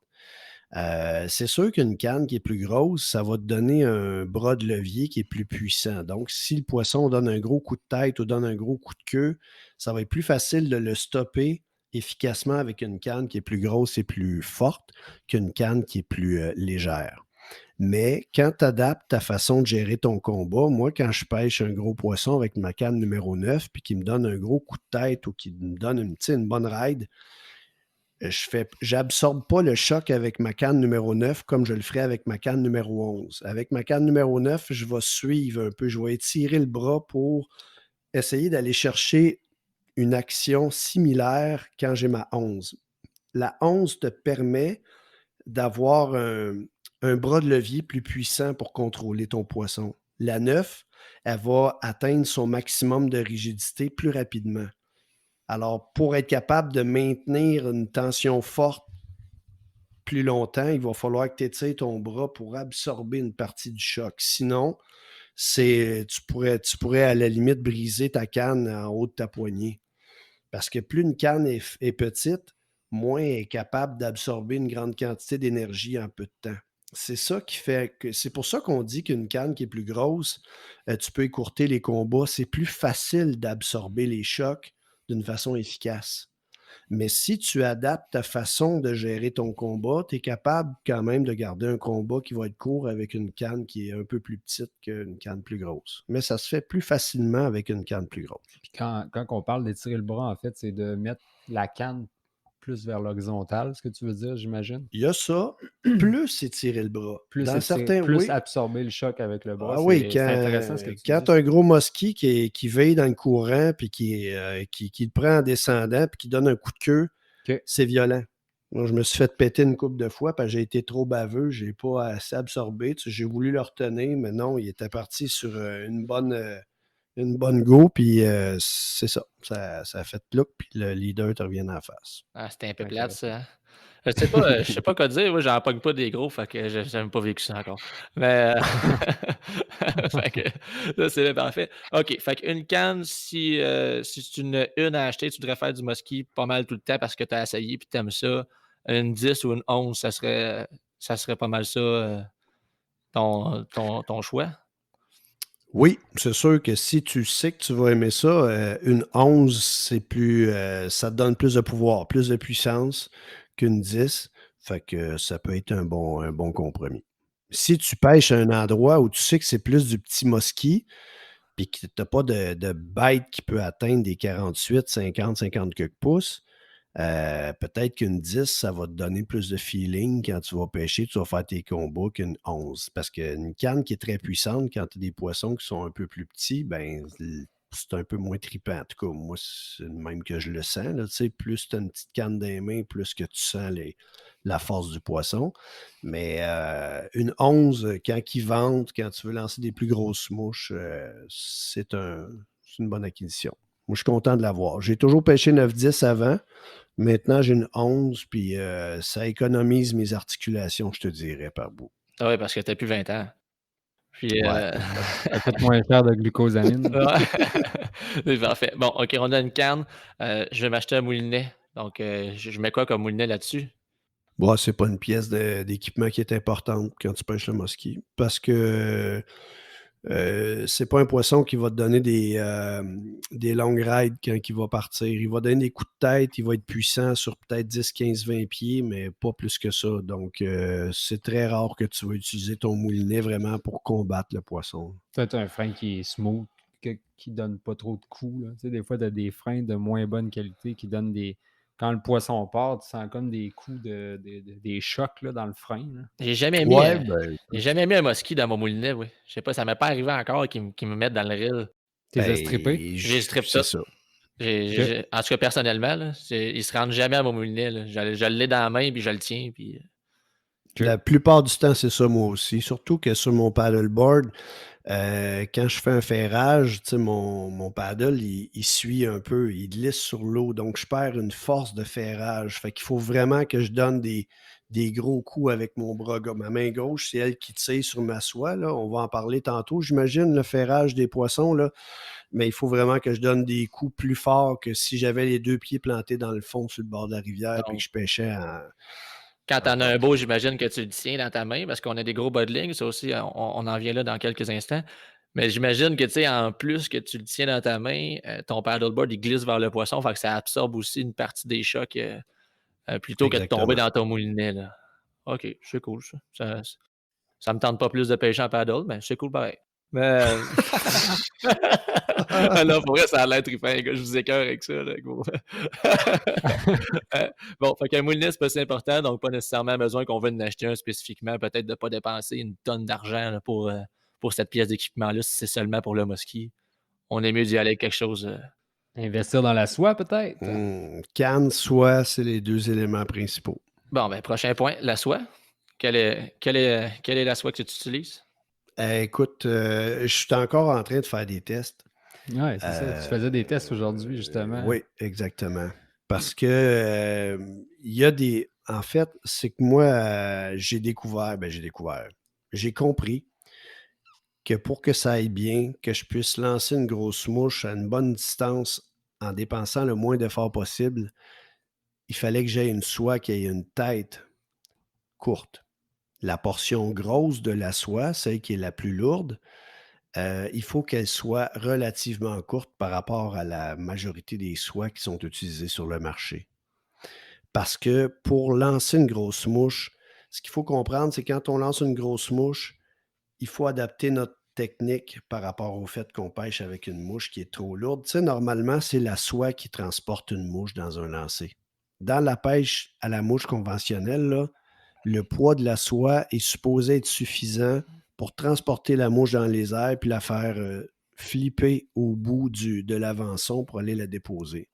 C'est sûr qu'une canne qui est plus grosse, ça va te donner un bras de levier qui est plus puissant. Donc, si le poisson donne un gros coup de tête ou donne un gros coup de queue, ça va être plus facile de le stopper efficacement avec une canne qui est plus grosse et plus forte qu'une canne qui est plus légère. Mais quand tu adaptes ta façon de gérer ton combat, moi, quand je pêche un gros poisson avec ma canne numéro 9 puis qu'il me donne un gros coup de tête ou qu'il me donne une bonne ride, j'absorbe pas le choc avec ma canne numéro 9 comme je le ferais avec ma canne numéro 11. Avec ma canne numéro 9, je vais suivre un peu, je vais étirer le bras pour essayer d'aller chercher une action similaire quand j'ai ma 11. La 11 te permet d'avoir un bras de levier plus puissant pour contrôler ton poisson. La 9, elle va atteindre son maximum de rigidité plus rapidement. Alors, pour être capable de maintenir une tension forte plus longtemps, il va falloir que tu étires ton bras pour absorber une partie du choc. Sinon, tu pourrais à la limite briser ta canne en haut de ta poignée. Parce que plus une canne est petite, moins elle est capable d'absorber une grande quantité d'énergie en peu de temps. C'est ça qui fait que c'est pour ça qu'on dit qu'une canne qui est plus grosse, tu peux écourter les combats. C'est plus facile d'absorber les chocs d'une façon efficace. Mais si tu adaptes ta façon de gérer ton combat, tu es capable quand même de garder un combat qui va être court avec une canne qui est un peu plus petite qu'une canne plus grosse. Mais ça se fait plus facilement avec une canne plus grosse. Puis quand on parle d'étirer le bras, en fait, c'est de mettre la canne plus vers l'horizontale, ce que tu veux dire, j'imagine? Il y a ça, plus étirer le bras. Dans certains, Plus oui. absorber le choc avec le bras. Ah oui, C'est intéressant ce que tu quand dis. tu as un gros mosquit qui veille dans le courant, puis qui le prend en descendant, puis qui donne un coup de queue, OK. c'est violent. Moi, je me suis fait péter une couple de fois parce que j'ai été trop baveux, j'ai pas assez absorbé. Tu sais, j'ai voulu le retenir, mais non, il était parti sur une bonne go, puis c'est ça. Ça a fait look, puis le leader te revient en face. Ah, c'était un peu plate, Intéressant. ça, hein? Je sais pas quoi dire, moi, j'en pogne pas des gros, fait que j'ai même pas vécu ça encore. Mais, fait que ça, c'est parfait. OK, fait qu'une canne, si tu en as une à acheter, tu devrais faire du musky pas mal tout le temps parce que tu as essayé puis tu aimes ça. Une 10 ou une 11, ça serait pas mal ça, ton choix? Oui, c'est sûr que si tu sais que tu vas aimer ça, une 11, ça te donne plus de pouvoir, plus de puissance qu'une 10. Fait que ça peut être un bon compromis. Si tu pêches à un endroit où tu sais que c'est plus du petit mosquit, puis que tu n'as pas de bête qui peut atteindre des 48, 50, 50 quelques pouces, peut-être qu'une 10, ça va te donner plus de feeling quand tu vas pêcher, tu vas faire tes combats qu'une 11. Parce qu'une canne qui est très puissante, quand tu as des poissons qui sont un peu plus petits, ben c'est un peu moins trippant. En tout cas, moi, c'est le même que je le sens. Là, tu sais, plus tu as une petite canne dans les mains, plus que tu sens la force du poisson. Mais une 11, quand ils vendent, quand tu veux lancer des plus grosses mouches, c'est une bonne acquisition. Moi, je suis content de l'avoir. J'ai toujours pêché 9-10 avant. Maintenant, j'ai une 11, puis ça économise mes articulations, je te dirais, par bout. Ah ouais, parce que tu as plus 20 ans. Puis, Ouais, Ça coûte moins cher de glucosamine. ouais. C'est parfait. Bon, OK, on a une canne. Je vais m'acheter un moulinet. Donc, je mets quoi comme moulinet là-dessus? bon, c'est pas une pièce d'équipement qui est importante quand tu pêches le musky, parce que c'est pas un poisson qui va te donner des longues rides quand il va partir. Il va donner des coups de tête, il va être puissant sur peut-être 10, 15, 20 pieds, mais pas plus que ça. Donc, c'est très rare que tu vas utiliser ton moulinet vraiment pour combattre le poisson. Peut-être un frein qui est smooth, qui donne pas trop de coups. Là. Tu sais, des fois, tu as des freins de moins bonne qualité qui donnent des. Quand le poisson part, tu sens comme des coups des chocs là, dans le frein. Là. J'ai jamais mis, Ouais, euh, ben, j'ai jamais mis un mosquit dans mon moulinet, oui. Je sais pas, ça m'est pas arrivé encore qu'ils me mettent dans le reel. T'es strippé? J'ai strip c'est tout. ça. OK. En tout cas, personnellement, là, ils se rendent jamais à mon moulinet. Là. Je l'ai dans la main puis je le tiens. Puis... OK. La plupart du temps, c'est ça, moi aussi. Surtout que sur mon paddleboard, quand je fais un ferrage, tu sais, mon paddle, il suit un peu, il glisse sur l'eau, donc je perds une force de ferrage. Fait qu'il faut vraiment que je donne des gros coups avec mon bras. Ma main gauche, c'est elle qui tire sur ma soie, là. On va en parler tantôt, j'imagine, le ferrage des poissons, là. Mais il faut vraiment que je donne des coups plus forts que si j'avais les 2 pieds plantés dans le fond sur le bord de la rivière puis que Donc, je pêchais quand t'en as en un beau, j'imagine que tu le tiens dans ta main parce qu'on a des gros bas de ligne. Ça aussi, on en vient là dans quelques instants. Mais j'imagine que, tu sais, en plus que tu le tiens dans ta main, ton paddleboard, il glisse vers le poisson. Fait que ça absorbe aussi une partie des chocs plutôt que de tomber exactement. dans ton moulinet. Là. OK, c'est cool ça. Ça me tente pas plus de pêcher en paddle, mais c'est cool pareil. Mais ah non, pour vrai, ça a l'air trippant, les gars. Je vous écoeure avec ça, là, gros. Bon, fait qu'un moulinet, c'est pas si important, donc pas nécessairement besoin qu'on veuille en acheter un spécifiquement. Peut-être de pas dépenser une tonne d'argent là, pour cette pièce d'équipement-là, si c'est seulement pour le musky. On est mieux d'y aller avec quelque chose. Investir dans la soie, peut-être? Canne, soie, c'est les 2 éléments principaux. Bon, ben, prochain point, la soie. Quelle est la soie que tu utilises? Écoute, je suis encore en train de faire des tests. Ouais, c'est ça. Tu faisais des tests aujourd'hui, justement. Oui, exactement. Parce que il y a des. En fait, c'est que moi, j'ai compris que pour que ça aille bien, que je puisse lancer une grosse mouche à une bonne distance en dépensant le moins d'efforts possible, il fallait que j'aie une soie qui ait une tête courte. La portion grosse de la soie, celle qui est la plus lourde, il faut qu'elle soit relativement courte par rapport à la majorité des soies qui sont utilisées sur le marché. Parce que pour lancer une grosse mouche, ce qu'il faut comprendre, c'est quand on lance une grosse mouche, il faut adapter notre technique par rapport au fait qu'on pêche avec une mouche qui est trop lourde. Tu sais, normalement, c'est la soie qui transporte une mouche dans un lancer. Dans la pêche à la mouche conventionnelle, là, le poids de la soie est supposé être suffisant pour transporter la mouche dans les airs puis la faire flipper au bout de l'avançon pour aller la déposer.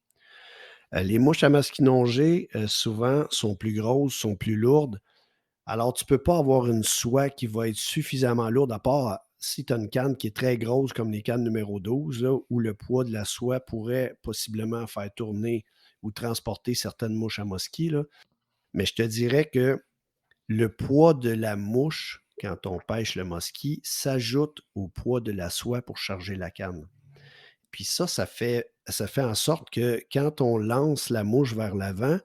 Les mouches à masquinongés, souvent, sont plus grosses, sont plus lourdes. Alors, tu ne peux pas avoir une soie qui va être suffisamment lourde, à part si tu as une canne qui est très grosse, comme les cannes numéro 12, là, où le poids de la soie pourrait possiblement faire tourner ou transporter certaines mouches à mosquit. Là. Mais je te dirais que le poids de la mouche, quand on pêche le mosquit, s'ajoute au poids de la soie pour charger la canne. Puis ça fait en sorte que quand on lance la mouche vers l'avant,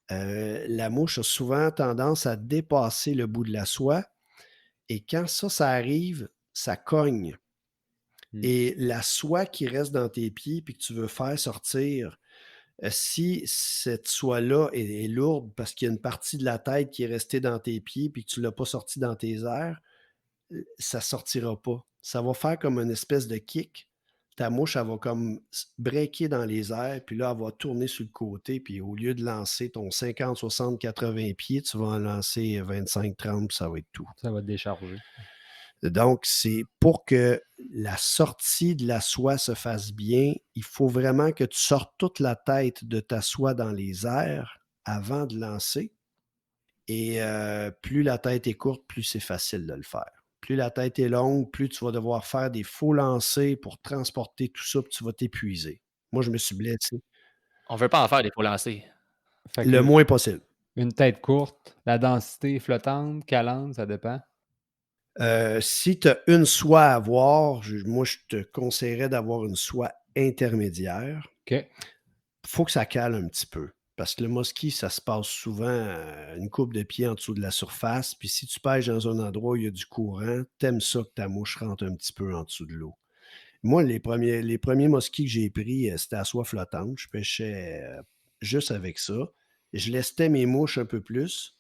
la mouche a souvent tendance à dépasser le bout de la soie. Et quand ça arrive, ça cogne. Et la soie qui reste dans tes pieds puis que tu veux faire sortir, si cette soie-là est lourde parce qu'il y a une partie de la tête qui est restée dans tes pieds puis que tu ne l'as pas sortie dans tes airs, ça ne sortira pas. Ça va faire comme une espèce de kick. Ta mouche, elle va comme breaker dans les airs, puis là, elle va tourner sur le côté, puis au lieu de lancer ton 50, 60, 80 pieds, tu vas en lancer 25, 30, puis ça va être tout. Ça va te décharger. Donc, c'est pour que la sortie de la soie se fasse bien, il faut vraiment que tu sortes toute la tête de ta soie dans les airs avant de lancer. Et plus la tête est courte, plus c'est facile de le faire. Plus la tête est longue, plus tu vas devoir faire des faux lancers pour transporter tout ça, puis tu vas t'épuiser. Moi, je me suis blessé. On veut pas en faire des faux lancers. Fait que Le moins possible. une tête courte, la densité flottante, calante, ça dépend. Si tu as une soie à avoir, moi, je te conseillerais d'avoir une soie intermédiaire. OK. Il faut que ça cale un petit peu. Parce que le mosquit, ça se passe souvent une couple de pieds en dessous de la surface. Puis si tu pêches dans un endroit où il y a du courant, t'aimes ça que ta mouche rentre un petit peu en dessous de l'eau. Moi, les premiers mosquits que j'ai pris, c'était à soie flottante. Je pêchais juste avec ça. Je lestais mes mouches un peu plus.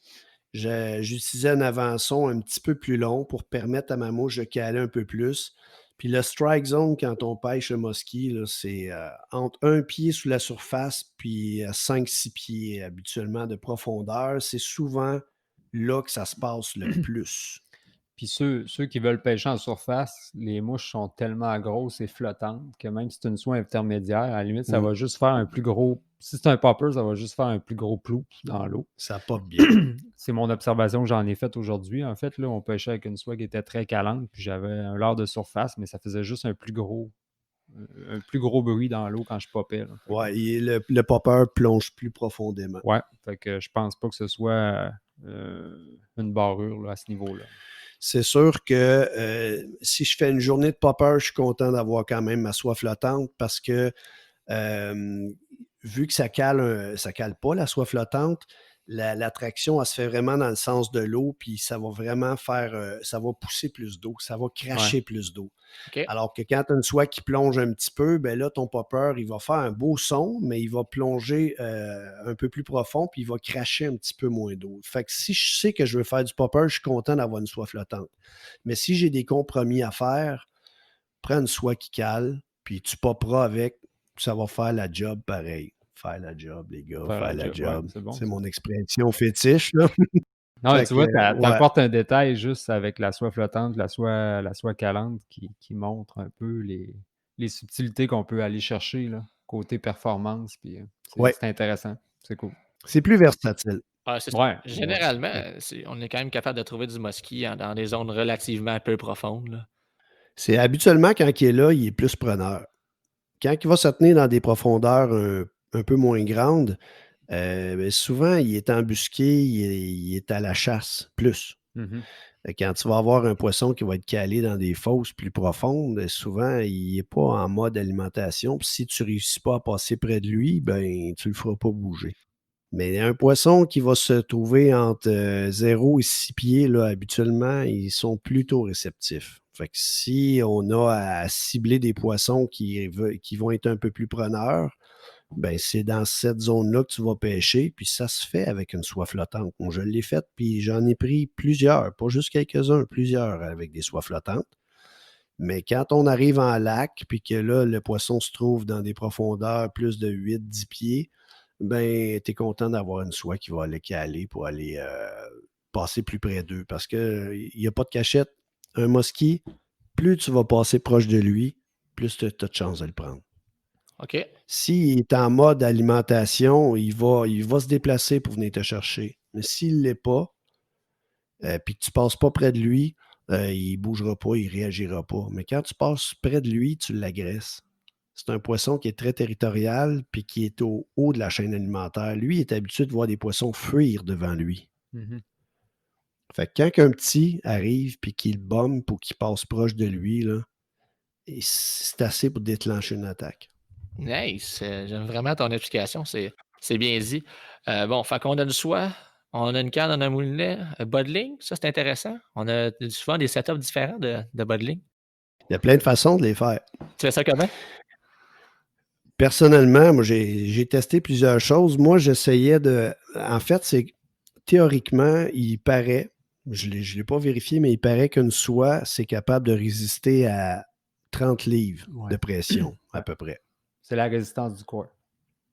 J'utilisais un avançon un petit peu plus long pour permettre à ma mouche de caler un peu plus. Puis le strike zone, quand on pêche le mosquit, là, c'est entre 1 pied sous la surface puis 5-6 pieds habituellement de profondeur. C'est souvent là que ça se passe le plus. Puis ceux qui veulent pêcher en surface, les mouches sont tellement grosses et flottantes que même si c'est une soie intermédiaire, à la limite, ça va juste faire un plus gros. Si c'est un popper, ça va juste faire un plus gros plou dans l'eau. Ça pop bien. C'est mon observation que j'en ai faite aujourd'hui. En fait, là, on pêchait avec une soie qui était très calante, puis j'avais un leurre de surface, mais ça faisait juste un plus gros bruit dans l'eau quand je popais. Là. Ouais, et le popper plonge plus profondément. Ouais, fait que je pense pas que ce soit une barrure là, à ce niveau-là. C'est sûr que si je fais une journée de popper, je suis content d'avoir quand même ma soie flottante parce que vu que ça cale pas la soie flottante, la traction, elle se fait vraiment dans le sens de l'eau, puis ça va vraiment ça va pousser plus d'eau, ça va cracher plus d'eau. OK. Alors que quand tu as une soie qui plonge un petit peu, ben là, ton popper, il va faire un beau son, mais il va plonger un peu plus profond, puis il va cracher un petit peu moins d'eau. Fait que si je sais que je veux faire du popper, je suis content d'avoir une soie flottante. Mais si j'ai des compromis à faire, prends une soie qui cale, puis tu popperas avec, ça va faire la job pareil. Faire la job, les gars, faire la job. Ouais, c'est bon, c'est ça. mon expression fétiche, là. Non, mais Fait tu vois, que, t'apportes un détail juste avec la soie flottante, la soie calante qui montre un peu les subtilités qu'on peut aller chercher, là, côté performance. Puis Ouais. c'est intéressant. C'est cool. C'est plus versatile. C'est Ouais, généralement, ouais. on est quand même capable de trouver du musky dans des zones relativement peu profondes. Là. C'est habituellement, quand il est là, il est plus preneur. Quand il va se tenir dans des profondeurs un peu moins grandes, ben souvent, il est embusqué, il est à la chasse, plus. Mhm. Quand tu vas avoir un poisson qui va être calé dans des fosses plus profondes, souvent, il n'est pas en mode alimentation. Puis si tu ne réussis pas à passer près de lui, ben tu ne le feras pas bouger. Mais un poisson qui va se trouver entre 0 et 6 pieds, là, habituellement, ils sont plutôt réceptifs. Fait que si on a à cibler des poissons qui vont être un peu plus preneurs, ben c'est dans cette zone-là que tu vas pêcher, puis ça se fait avec une soie flottante. Moi, je l'ai faite, puis j'en ai pris plusieurs, pas juste quelques-uns, plusieurs avec des soies flottantes. Mais quand on arrive en lac, puis que là, le poisson se trouve dans des profondeurs plus de 8-10 pieds, ben, tu es content d'avoir une soie qui va aller caler pour aller passer plus près d'eux. Parce qu'il n'y a pas de cachette. Un mosquit, plus tu vas passer proche de lui, plus tu as de chances de le prendre. OK. S'il est en mode alimentation, il va se déplacer pour venir te chercher. Mais s'il ne l'est pas, puis que tu passes pas près de lui, il bougera pas, il réagira pas. Mais quand tu passes près de lui, tu l'agresses. C'est un poisson qui est très territorial puis qui est au haut de la chaîne alimentaire. Lui, il est habitué de voir des poissons fuir devant lui. Mhm. Fait que quand un petit arrive puis qu'il bombe pour qu'il passe proche de lui, là, et c'est assez pour déclencher une attaque. Nice. J'aime vraiment ton explication. C'est bien dit. Bon, fait qu'on a une soie, on a une canne, on a un moulinet, un bas de ligne. Ça, c'est intéressant. On a souvent des setups différents de bas de ligne. Il y a plein de façons de les faire. Tu fais ça comment? Personnellement, moi, j'ai testé plusieurs choses. Moi, j'essayais de. En fait, c'est théoriquement, il paraît, je ne l'ai pas vérifié, mais il paraît qu'une soie, c'est capable de résister à 30 livres Ouais. de pression, à Ouais. peu près. C'est la résistance du corps,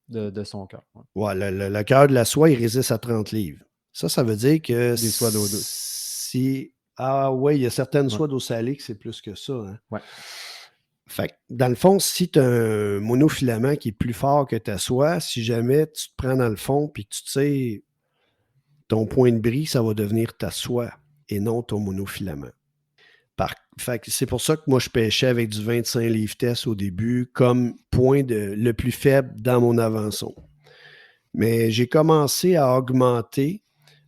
de son cœur. Ouais. Ouais, le cœur de la soie, il résiste à 30 livres. Ça veut dire que Des soies d'eau douce. si. Ah oui, il y a certaines Ouais. soies d'eau salée que c'est plus que ça. Hein. Ouais. Fait que, dans le fond, si tu as un monofilament qui est plus fort que ta soie, si jamais tu te prends dans le fond puis que tu sais, ton point de bris, ça va devenir ta soie et non ton monofilament. Fait que c'est pour ça que moi, je pêchais avec du 25 livres test au début comme point le plus faible dans mon avançon. Mais j'ai commencé à augmenter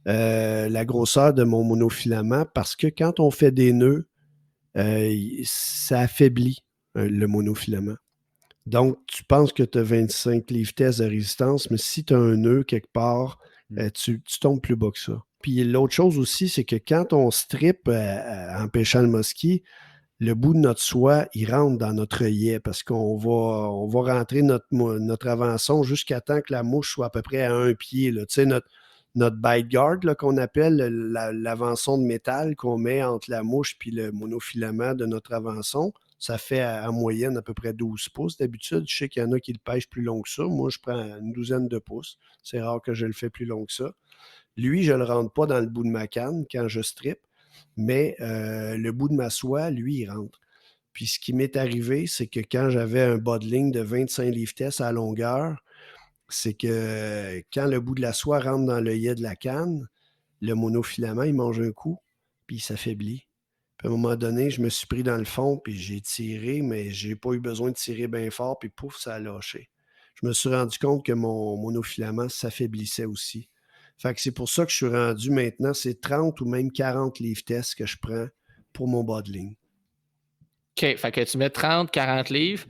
la grosseur de mon monofilament parce que quand on fait des nœuds, ça affaiblit le monofilament. Donc, tu penses que tu as 25 livres test de résistance, mais si tu as un nœud quelque part, tu tombes plus bas que ça. Puis l'autre chose aussi, c'est que quand on strip en pêchant le mosquit, le bout de notre soie, il rentre dans notre œillet parce on va rentrer notre avançon jusqu'à temps que la mouche soit à peu près à 1 pied. Tu sais, notre bite guard là, qu'on appelle l'avançon de métal qu'on met entre la mouche puis le monofilament de notre avançon, ça fait en moyenne à peu près 12 pouces. D'habitude, je sais qu'il y en a qui le pêchent plus long que ça. Moi, je prends une douzaine de pouces. C'est rare que je le fais plus long que ça. Lui, je ne le rentre pas dans le bout de ma canne quand je strip, mais le bout de ma soie, lui, il rentre. Puis ce qui m'est arrivé, c'est que quand j'avais un bas de ligne de 25 livres test à longueur, c'est que quand le bout de la soie rentre dans l'œillet de la canne, le monofilament, il mange un coup, puis il s'affaiblit. Puis à un moment donné, je me suis pris dans le fond, puis j'ai tiré, mais j'ai pas eu besoin de tirer bien fort, puis pouf, ça a lâché. Je me suis rendu compte que mon monofilament s'affaiblissait aussi. Fait que c'est pour ça que je suis rendu maintenant, c'est 30 ou même 40 livres test que je prends pour mon bas de ligne. OK. Fait que tu mets 30, 40 livres,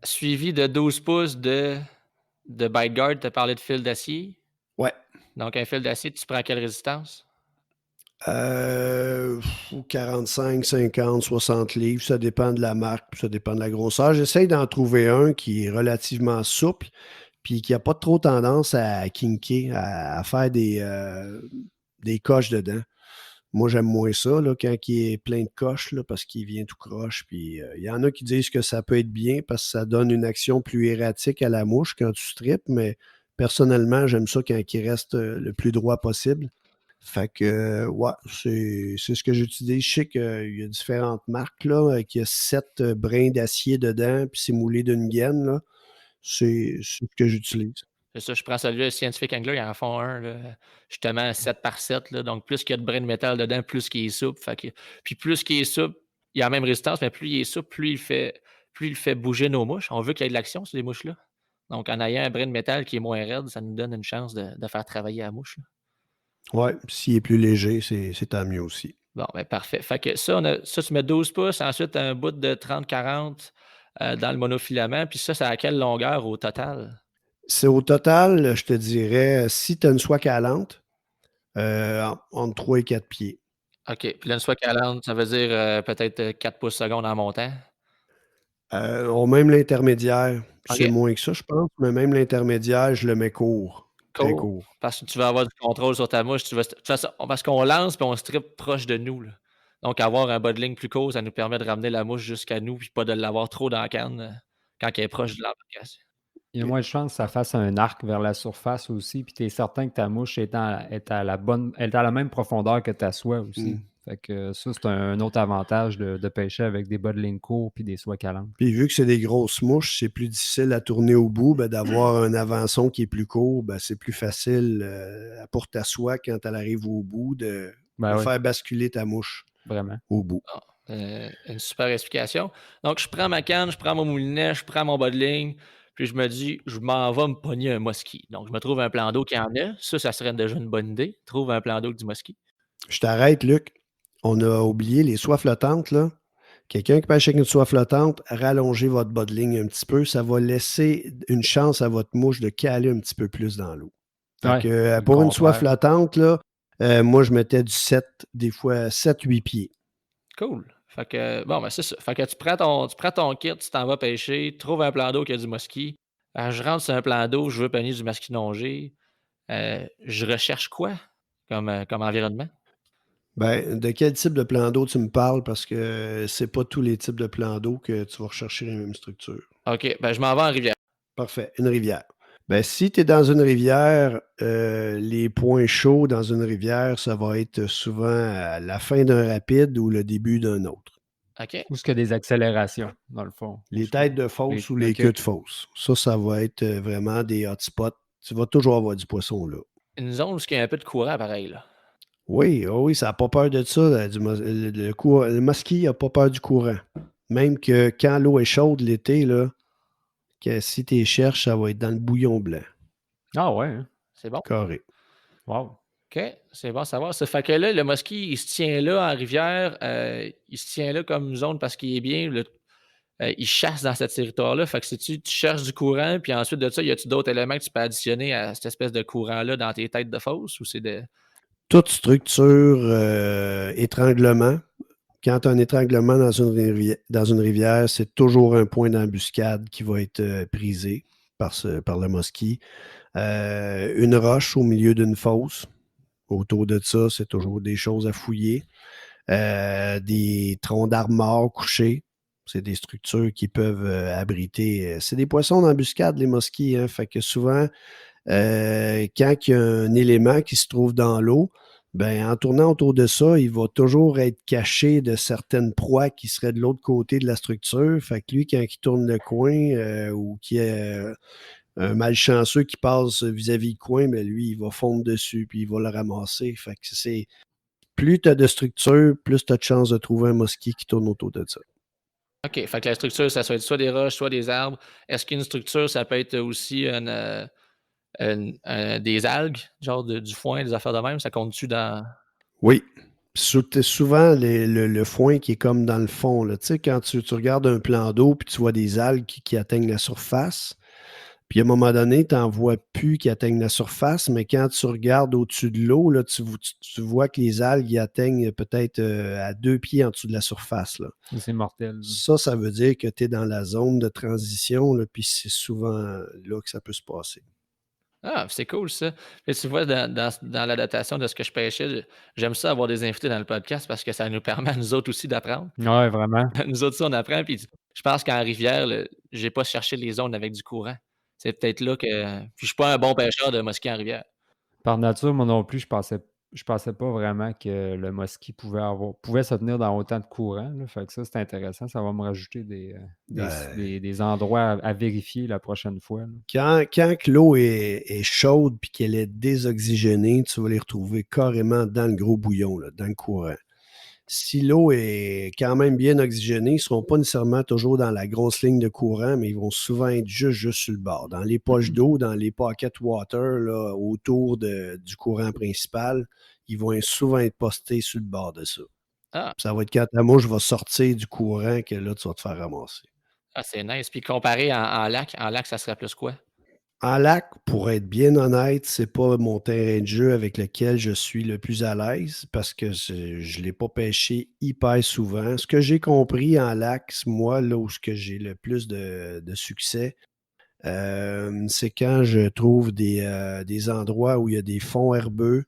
suivi de 12 pouces de bite guard. Tu as parlé de fil d'acier. Ouais. Donc, un fil d'acier, tu prends quelle résistance? 45, 50, 60 livres, ça dépend de la marque, ça dépend de la grosseur. J'essaye d'en trouver un qui est relativement souple, puis qui n'a pas trop tendance à kinker, à faire des coches dedans. Moi, j'aime moins ça, là, quand il est plein de coches, là, parce qu'il vient tout croche. Puis il y en a qui disent que ça peut être bien parce que ça donne une action plus erratique à la mouche quand tu strippes, mais personnellement, j'aime ça quand il reste le plus droit possible. Fait que, ouais, c'est ce que j'utilise. Je sais qu'il y a différentes marques, là, qu'il y a 7 brins d'acier dedans, puis c'est moulé d'une gaine, là. C'est ce que j'utilise. C'est ça, je prends celui-là, Scientific Angler, ils en font un, là, justement 7 par 7, là, donc plus qu'il y a de brin de métal dedans, plus qu'il est souple. Fait que, puis plus qu'il est souple, il a la même résistance, mais plus il est souple, plus il fait bouger nos mouches. On veut qu'il y ait de l'action sur les mouches-là. Donc, en ayant un brin de métal qui est moins raide, ça nous donne une chance de faire travailler la mouche, là. Ouais, s'il est plus léger, c'est tant mieux aussi. Bon, ben parfait. Fait que ça, tu mets 12 pouces, ensuite un bout de 30-40 dans le monofilament, puis ça à quelle longueur au total? C'est au total, je te dirais, si tu as une soie calante, entre 3 et 4 pieds. OK. Puis là, une soie calante, ça veut dire peut-être 4 pouces secondes en montant. Ou même l'intermédiaire, c'est OK. moins que ça, je pense, mais même l'intermédiaire, je le mets court, très Cool. court. Parce que tu vas avoir du contrôle sur ta mouche. De toute façon, parce qu'on lance puis on strip proche de nous, là. Donc, avoir un bas de ligne plus court, ça nous permet de ramener la mouche jusqu'à nous puis pas de l'avoir trop dans la canne quand elle est proche de l'embarcation. Il y a moins de chances que ça fasse un arc vers la surface aussi, puis tu es certain que ta mouche est à la même profondeur que ta soie aussi. Mmh. Fait que ça, c'est un autre avantage de pêcher avec des bas de ligne courts puis des soies calantes. Puis vu que c'est des grosses mouches, c'est plus difficile à tourner au bout, d'avoir un avançon qui est plus court, c'est plus facile, pour ta soie quand elle arrive au bout de Ben oui, faire basculer ta mouche vraiment. au bout. Ah, une super explication. Donc, je prends ma canne, je prends mon moulinet, je prends mon bas de ligne, puis je me dis, je m'en vais me pogner un musky. Donc, je me trouve un plan d'eau qui en a. Ça serait déjà une bonne idée. Trouve un plan d'eau avec du musky. Je t'arrête, Luc. On a oublié les soies flottantes, là. Quelqu'un qui pêche avec une soie flottante, rallongez votre bas de ligne un petit peu. Ça va laisser une chance à votre mouche de caler un petit peu plus dans l'eau. Fait Ouais, que, c'est le pour une soie contraire. flottante, là, moi, je mettais du 7, des fois 7-8 pieds. Cool. Fait que, bon, ben, c'est ça. Fait que tu prends ton kit, tu t'en vas pêcher, trouves un plan d'eau qui a du musky. Je rentre sur un plan d'eau, je veux pogner du musky nongé. Je recherche quoi comme environnement? De quel type de plan d'eau tu me parles? Parce que c'est pas tous les types de plans d'eau que tu vas rechercher les mêmes structures. OK, ben, je m'en vais en rivière. Parfait, une rivière. Si tu es dans une rivière, les points chauds dans une rivière, ça va être souvent à la fin d'un rapide ou le début d'un autre. OK. Où est-ce qu'il y a des accélérations, dans le fond? Les têtes de fosse ou les OK. queues de fosse. Ça va être vraiment des hotspots. Tu vas toujours avoir du poisson là. Une zone où il y a un peu de courant pareil, là. Oui, oh oui, ça n'a pas peur de ça. Le musky n'a pas peur du courant. Même que quand l'eau est chaude l'été, là, que si tu les cherches, ça va être dans le bouillon blanc, Ah ouais, hein? C'est bon? carré. Wow. OK, c'est bon à savoir ça. Fait que là, le musky, il se tient là en rivière, il se tient là comme zone parce qu'il est bien. Il chasse dans ce territoire-là. Fait que si tu cherches du courant, puis ensuite de ça, y a-tu d'autres éléments que tu peux additionner à cette espèce de courant-là dans tes têtes de fosse ou c'est de. Toute structure, étranglement. Quand tu as un étranglement dans une rivière, c'est toujours un point d'embuscade qui va être prisé par le mosquit. Une roche au milieu d'une fosse. Autour de ça, c'est toujours des choses à fouiller. Des troncs d'arbres morts couchés. C'est des structures qui peuvent abriter. C'est des poissons d'embuscade, les mosquits. Hein, fait que souvent, quand il y a un élément qui se trouve dans l'eau, en tournant autour de ça, il va toujours être caché de certaines proies qui seraient de l'autre côté de la structure. Fait que lui, quand il tourne le coin ou qu'il y a un malchanceux qui passe vis-à-vis le coin, lui, il va fondre dessus puis il va le ramasser. Fait que c'est plus tu as de structure, plus tu as de chances de trouver un mosquit qui tourne autour de ça. OK, fait que la structure, ça soit soit des roches, soit des arbres. Est-ce qu'une structure, ça peut être aussi des algues, genre du foin, des affaires de même? Ça compte-tu dans. Oui. Souvent, le foin qui est comme dans le fond. Là. Tu sais, quand tu regardes un plan d'eau puis tu vois des algues qui atteignent la surface, puis à un moment donné, tu n'en vois plus qui atteignent la surface, mais quand tu regardes au-dessus de l'eau, là, tu vois que les algues ils atteignent peut-être à 2 pieds en dessous de la surface. Là. C'est mortel. Ça veut dire que tu es dans la zone de transition, là, puis c'est souvent là que ça peut se passer. Ah, c'est cool ça. Et tu vois, dans l'adaptation de ce que je pêchais, j'aime ça avoir des invités dans le podcast parce que ça nous permet à nous autres aussi d'apprendre. Ouais, vraiment. Nous autres aussi, on apprend. Puis je pense qu'en rivière, j'ai pas cherché les zones avec du courant. C'est peut-être là que. Puis je suis pas un bon pêcheur de mosquée en rivière. Par nature, moi non plus, je pensais pas vraiment que le musky pouvait se tenir dans autant de courant, là. Fait que ça, c'est intéressant. Ça va me rajouter des endroits à vérifier la prochaine fois, là. Quand que l'eau est chaude puis qu'elle est désoxygénée, tu vas les retrouver carrément dans le gros bouillon, là, dans le courant. Si l'eau est quand même bien oxygénée, ils ne seront pas nécessairement toujours dans la grosse ligne de courant, mais ils vont souvent être juste sur le bord. Dans les poches d'eau, dans les pocket water, là, autour du courant principal, ils vont souvent être postés sur le bord de ça. Ah, Ça va être quand ta mouche va sortir du courant que là, tu vas te faire ramasser. c'est nice. Puis comparé en lac, ça serait plus quoi? En lac, pour être bien honnête, c'est pas mon terrain de jeu avec lequel je suis le plus à l'aise parce que je l'ai pas pêché hyper souvent. Ce que j'ai compris en lac, moi, là où ce que j'ai le plus de succès, c'est quand je trouve des endroits où il y a des fonds herbeux,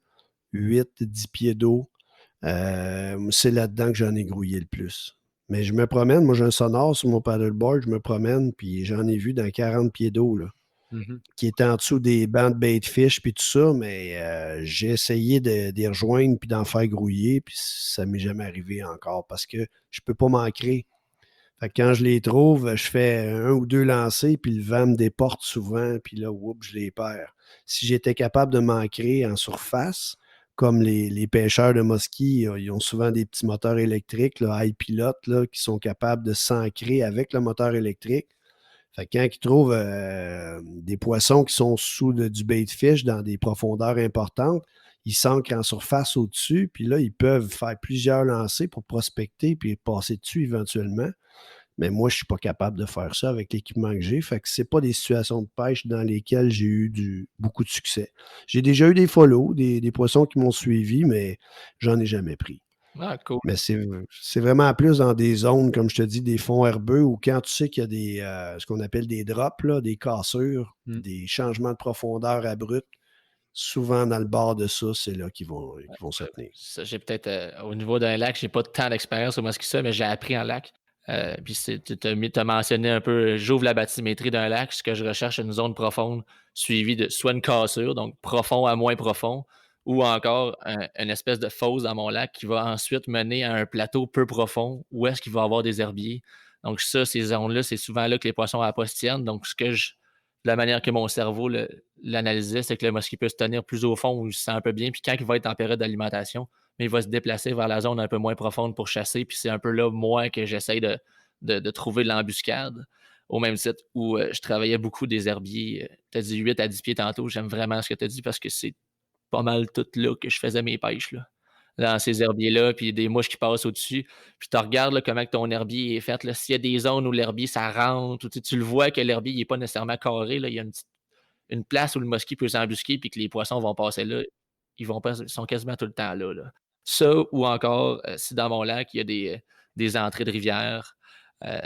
8-10 pieds d'eau. C'est là-dedans que j'en ai grouillé le plus. Mais je me promène, moi j'ai un sonore sur mon paddleboard, je me promène, puis j'en ai vu dans 40 pieds d'eau, là, Mhm. qui étaient en dessous des bancs de bait fish, puis tout ça, mais j'ai essayé de les rejoindre, puis d'en faire grouiller, puis ça m'est jamais arrivé encore, parce que je peux pas m'ancrer. Fait que quand je les trouve, je fais un ou deux lancers, puis le vent me déporte souvent, puis là, oups, je les perds. Si j'étais capable de m'ancrer en surface, comme les pêcheurs de Muskie, ils ont souvent des petits moteurs électriques, là, high pilot, là, qui sont capables de s'ancrer avec le moteur électrique. Fait que quand ils trouvent des poissons qui sont sous du bait fish dans des profondeurs importantes, ils s'ancrent en surface au-dessus, puis là, ils peuvent faire plusieurs lancers pour prospecter puis passer dessus éventuellement. Mais moi, je ne suis pas capable de faire ça avec l'équipement que j'ai. Fait que c'est pas des situations de pêche dans lesquelles j'ai eu beaucoup de succès. J'ai déjà eu des follow, des poissons qui m'ont suivi, mais j'en ai jamais pris. Ah, cool. Mais c'est vraiment plus dans des zones, comme je te dis, des fonds herbeux ou quand tu sais qu'il y a ce qu'on appelle des drops, là, des cassures, Mm. des changements de profondeur abrupts. Souvent, dans le bord de ça, c'est là qu'ils vont se tenir. Ça, j'ai peut-être, au niveau d'un lac, j'ai pas tant d'expérience au Mosquissa, mais j'ai appris en lac. Puis tu as mentionné un peu, j'ouvre la bathymétrie d'un lac, ce que je recherche, une zone profonde suivie de soit une cassure, donc profond à moins profond, ou encore une espèce de fosse dans mon lac qui va ensuite mener à un plateau peu profond où est-ce qu'il va y avoir des herbiers. Donc ça, ces zones-là, c'est souvent là que les poissons à poste tiennent. Donc de la manière que mon cerveau l'analysait, c'est que le mosquit peut se tenir plus au fond où il se sent un peu bien. Puis quand il va être en période d'alimentation, mais il va se déplacer vers la zone un peu moins profonde pour chasser. Puis c'est un peu là, moi, que j'essaye de trouver de l'embuscade. Au même titre où je travaillais beaucoup des herbiers. Tu as dit 8 à 10 pieds tantôt. J'aime vraiment ce que tu as dit parce que c'est pas mal tout là que je faisais mes pêches. Là. Dans ces herbiers-là, puis des mouches qui passent au-dessus. Puis tu regardes là, comment que ton herbier est fait. Là. S'il y a des zones où l'herbier, ça rentre, ou, tu le vois que l'herbier n'est pas nécessairement carré. Là. Il y a une place où le mosquit peut s'embusquer puis que les poissons vont passer là. Ils sont quasiment tout le temps là. Là. Ça, ou encore, si dans mon lac, il y a des entrées de rivière, euh,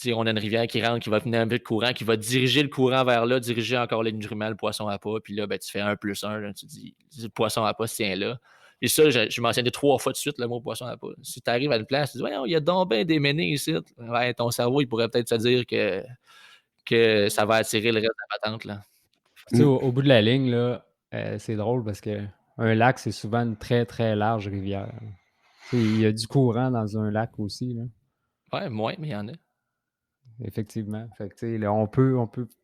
on a une rivière qui rentre, qui va venir un peu de courant, qui va diriger le courant vers là, diriger encore les nutriments, le poisson à pas, puis là, ben, tu fais 1+1, là, tu dis, le poisson à pas se tient là. Et ça, je mentionnais 3 fois de suite le mot poisson à pas. Si tu arrives à une place, tu dis, ouais, il y a donc bien des ménés ici. Ouais, ton cerveau, il pourrait peut-être se dire que ça va attirer le reste de la patente. Là. Tu sais, au bout de la ligne, là, c'est drôle parce que un lac, c'est souvent une très, très large rivière. Tu sais, il y a du courant dans un lac aussi, là. Ouais, moins, mais il y en a. Effectivement. Fait que, tu sais, là, on peut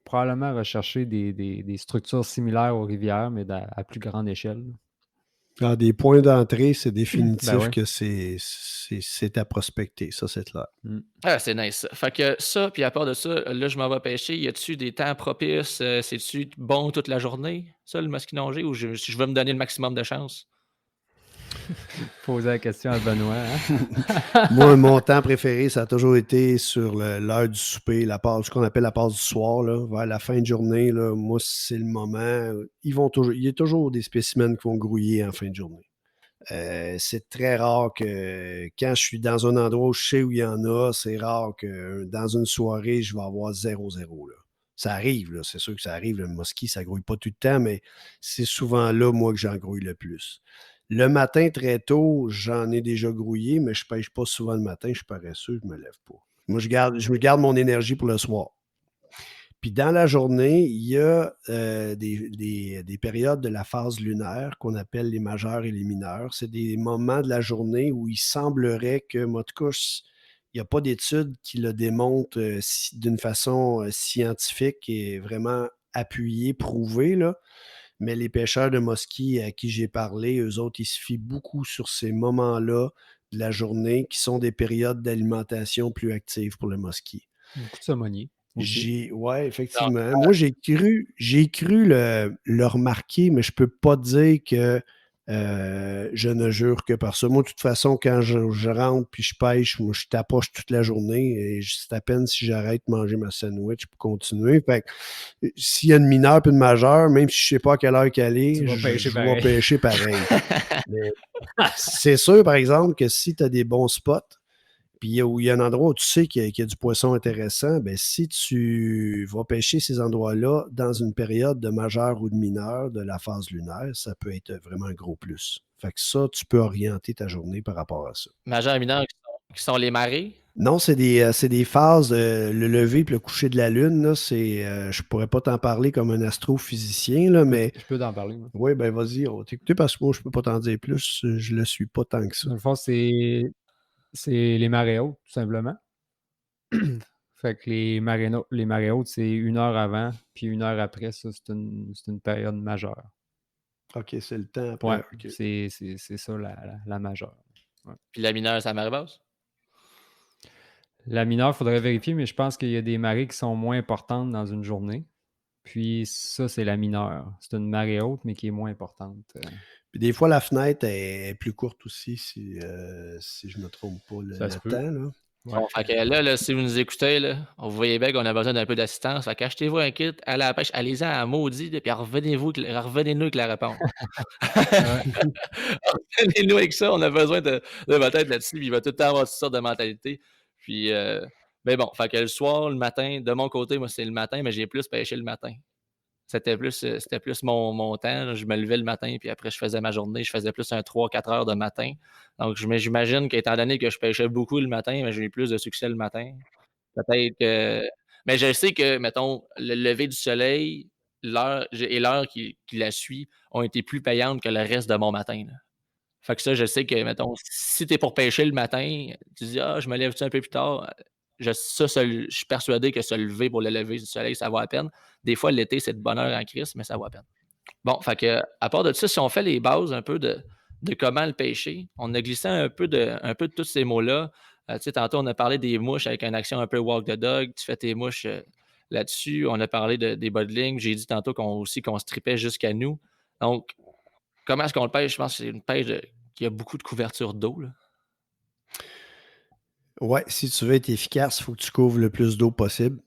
probablement rechercher des structures similaires aux rivières, mais à plus grande échelle. À des points d'entrée, c'est Ben définitif ouais. que c'est à prospecter, ça c'est clair. Ah, c'est nice. Fait que ça, puis à part de ça, là, je m'en vais pêcher. Y a-tu des temps propices? C'est-tu bon toute la journée, ça, le muskinongé, ou si je veux me donner le maximum de chance? Poser la question à Benoît, hein? Moi, mon temps préféré, ça a toujours été sur l'heure du souper, ce qu'on appelle la passe du soir, là, vers la fin de journée. Là, moi, c'est le moment. Il y a toujours des spécimens qui vont grouiller en fin de journée. C'est très rare que quand je suis dans un endroit où je sais où il y en a, c'est rare que dans une soirée, je vais avoir 0-0. Là. Ça arrive, là, c'est sûr que ça arrive. Le mosquit, ça grouille pas tout le temps, mais c'est souvent là, moi, que j'en grouille le plus. Le matin, très tôt, j'en ai déjà grouillé, mais je ne pêche pas souvent le matin. Je suis paresseux, je ne me lève pas. Moi, je me garde mon énergie pour le soir. Puis dans la journée, il y a des périodes de la phase lunaire qu'on appelle les majeurs et les mineurs. C'est des moments de la journée où il semblerait que, en tout cas, il n'y a pas d'études qui le démontrent d'une façon scientifique et vraiment appuyée, prouvée, là. Mais les pêcheurs de mosquits à qui j'ai parlé, eux autres, ils se fient beaucoup sur ces moments-là de la journée qui sont des périodes d'alimentation plus actives pour le mosquit. Beaucoup de saumoniers aussi. Ouais, Donc, effectivement. Moi, j'ai cru le remarquer, mais je peux pas dire que Je ne jure que par ça. Moi, de toute façon, quand je rentre puis je pêche, moi, je tapoche toute la journée et c'est à peine si j'arrête de manger ma sandwich pour continuer. Fait que, s'il y a une mineure puis une majeure, même si je sais pas à quelle heure qu'elle Tu est, vas pêcher je vais pareil. pêcher pareil. Mais c'est sûr, par exemple, que si tu as des bons spots, puis où il y a un endroit où tu sais qu'il y a du poisson intéressant, ben si tu vas pêcher ces endroits-là dans une période de majeur ou de mineur de la phase lunaire, ça peut être vraiment un gros plus. Fait que ça, tu peux orienter ta journée par rapport à ça. Majeur et mineur qui sont les marées. Non, c'est des phases, le lever puis le coucher de la lune, là, je pourrais pas t'en parler comme un astrophysicien, là, mais Je peux t'en parler, moi. oui, ben vas-y, on va t'écouter parce que moi, je peux pas t'en dire plus. Je le suis pas tant que ça. Dans le fond, c'est les marées hautes, tout simplement. Fait que les marées hautes, c'est 1 heure avant, puis 1 heure après, ça, c'est une période majeure. OK, c'est le temps Ouais, après. OK. c'est ça la majeure. Ouais. Puis la mineure, c'est la marée basse. La mineure, il faudrait vérifier, mais je pense qu'il y a des marées qui sont moins importantes dans une journée. Puis ça, c'est la mineure. C'est une marée haute, mais qui est moins importante. Puis des fois, la fenêtre est plus courte aussi, si je ne me trompe pas, Ça le se peut. temps. Là. Ouais. Bon, fait que là, si vous nous écoutez, là, vous voyez bien qu'on a besoin d'un peu d'assistance. Fait qu'achetez-vous un kit, allez à la pêche, allez-y à maudit, puis revenez-nous avec la réponse. Ouais. Revenez-nous avec ça, on a besoin de votre aide là-dessus, puis il va tout le temps avoir toutes sortes de mentalités. Puis, mais bon, fait que le soir, le matin, de mon côté, moi, c'est le matin, mais j'ai plus pêché le matin. C'était plus mon temps. Là. Je me levais le matin, puis après, je faisais ma journée. Je faisais plus un 3-4 heures de matin. Donc, j'imagine qu'étant donné que je pêchais beaucoup le matin, mais j'ai eu plus de succès le matin. Peut-être que. Mais je sais que, mettons, le lever du soleil, l'heure qui la suit ont été plus payantes que le reste de mon matin. Là. Fait que ça, je sais que, mettons, si tu es pour pêcher le matin, tu dis ah, je me lève-tu un peu plus tard? Je suis persuadé que se lever pour le lever du soleil, ça vaut la peine. Des fois, l'été, c'est de bonheur en crise, mais ça vaut la peine. Bon, fait que, à part de ça, si on fait les bases un peu de comment le pêcher, on a glissé un peu de tous ces mots-là. Tu sais, tantôt, on a parlé des mouches avec une action un peu walk the dog. Tu fais tes mouches là-dessus. On a parlé des bas de ligne. J'ai dit tantôt qu'on se tripait jusqu'à nous. Donc, comment est-ce qu'on le pêche? Je pense que c'est une pêche qui a beaucoup de couverture d'eau. Là. Ouais, si tu veux être efficace, il faut que tu couvres le plus d'eau possible.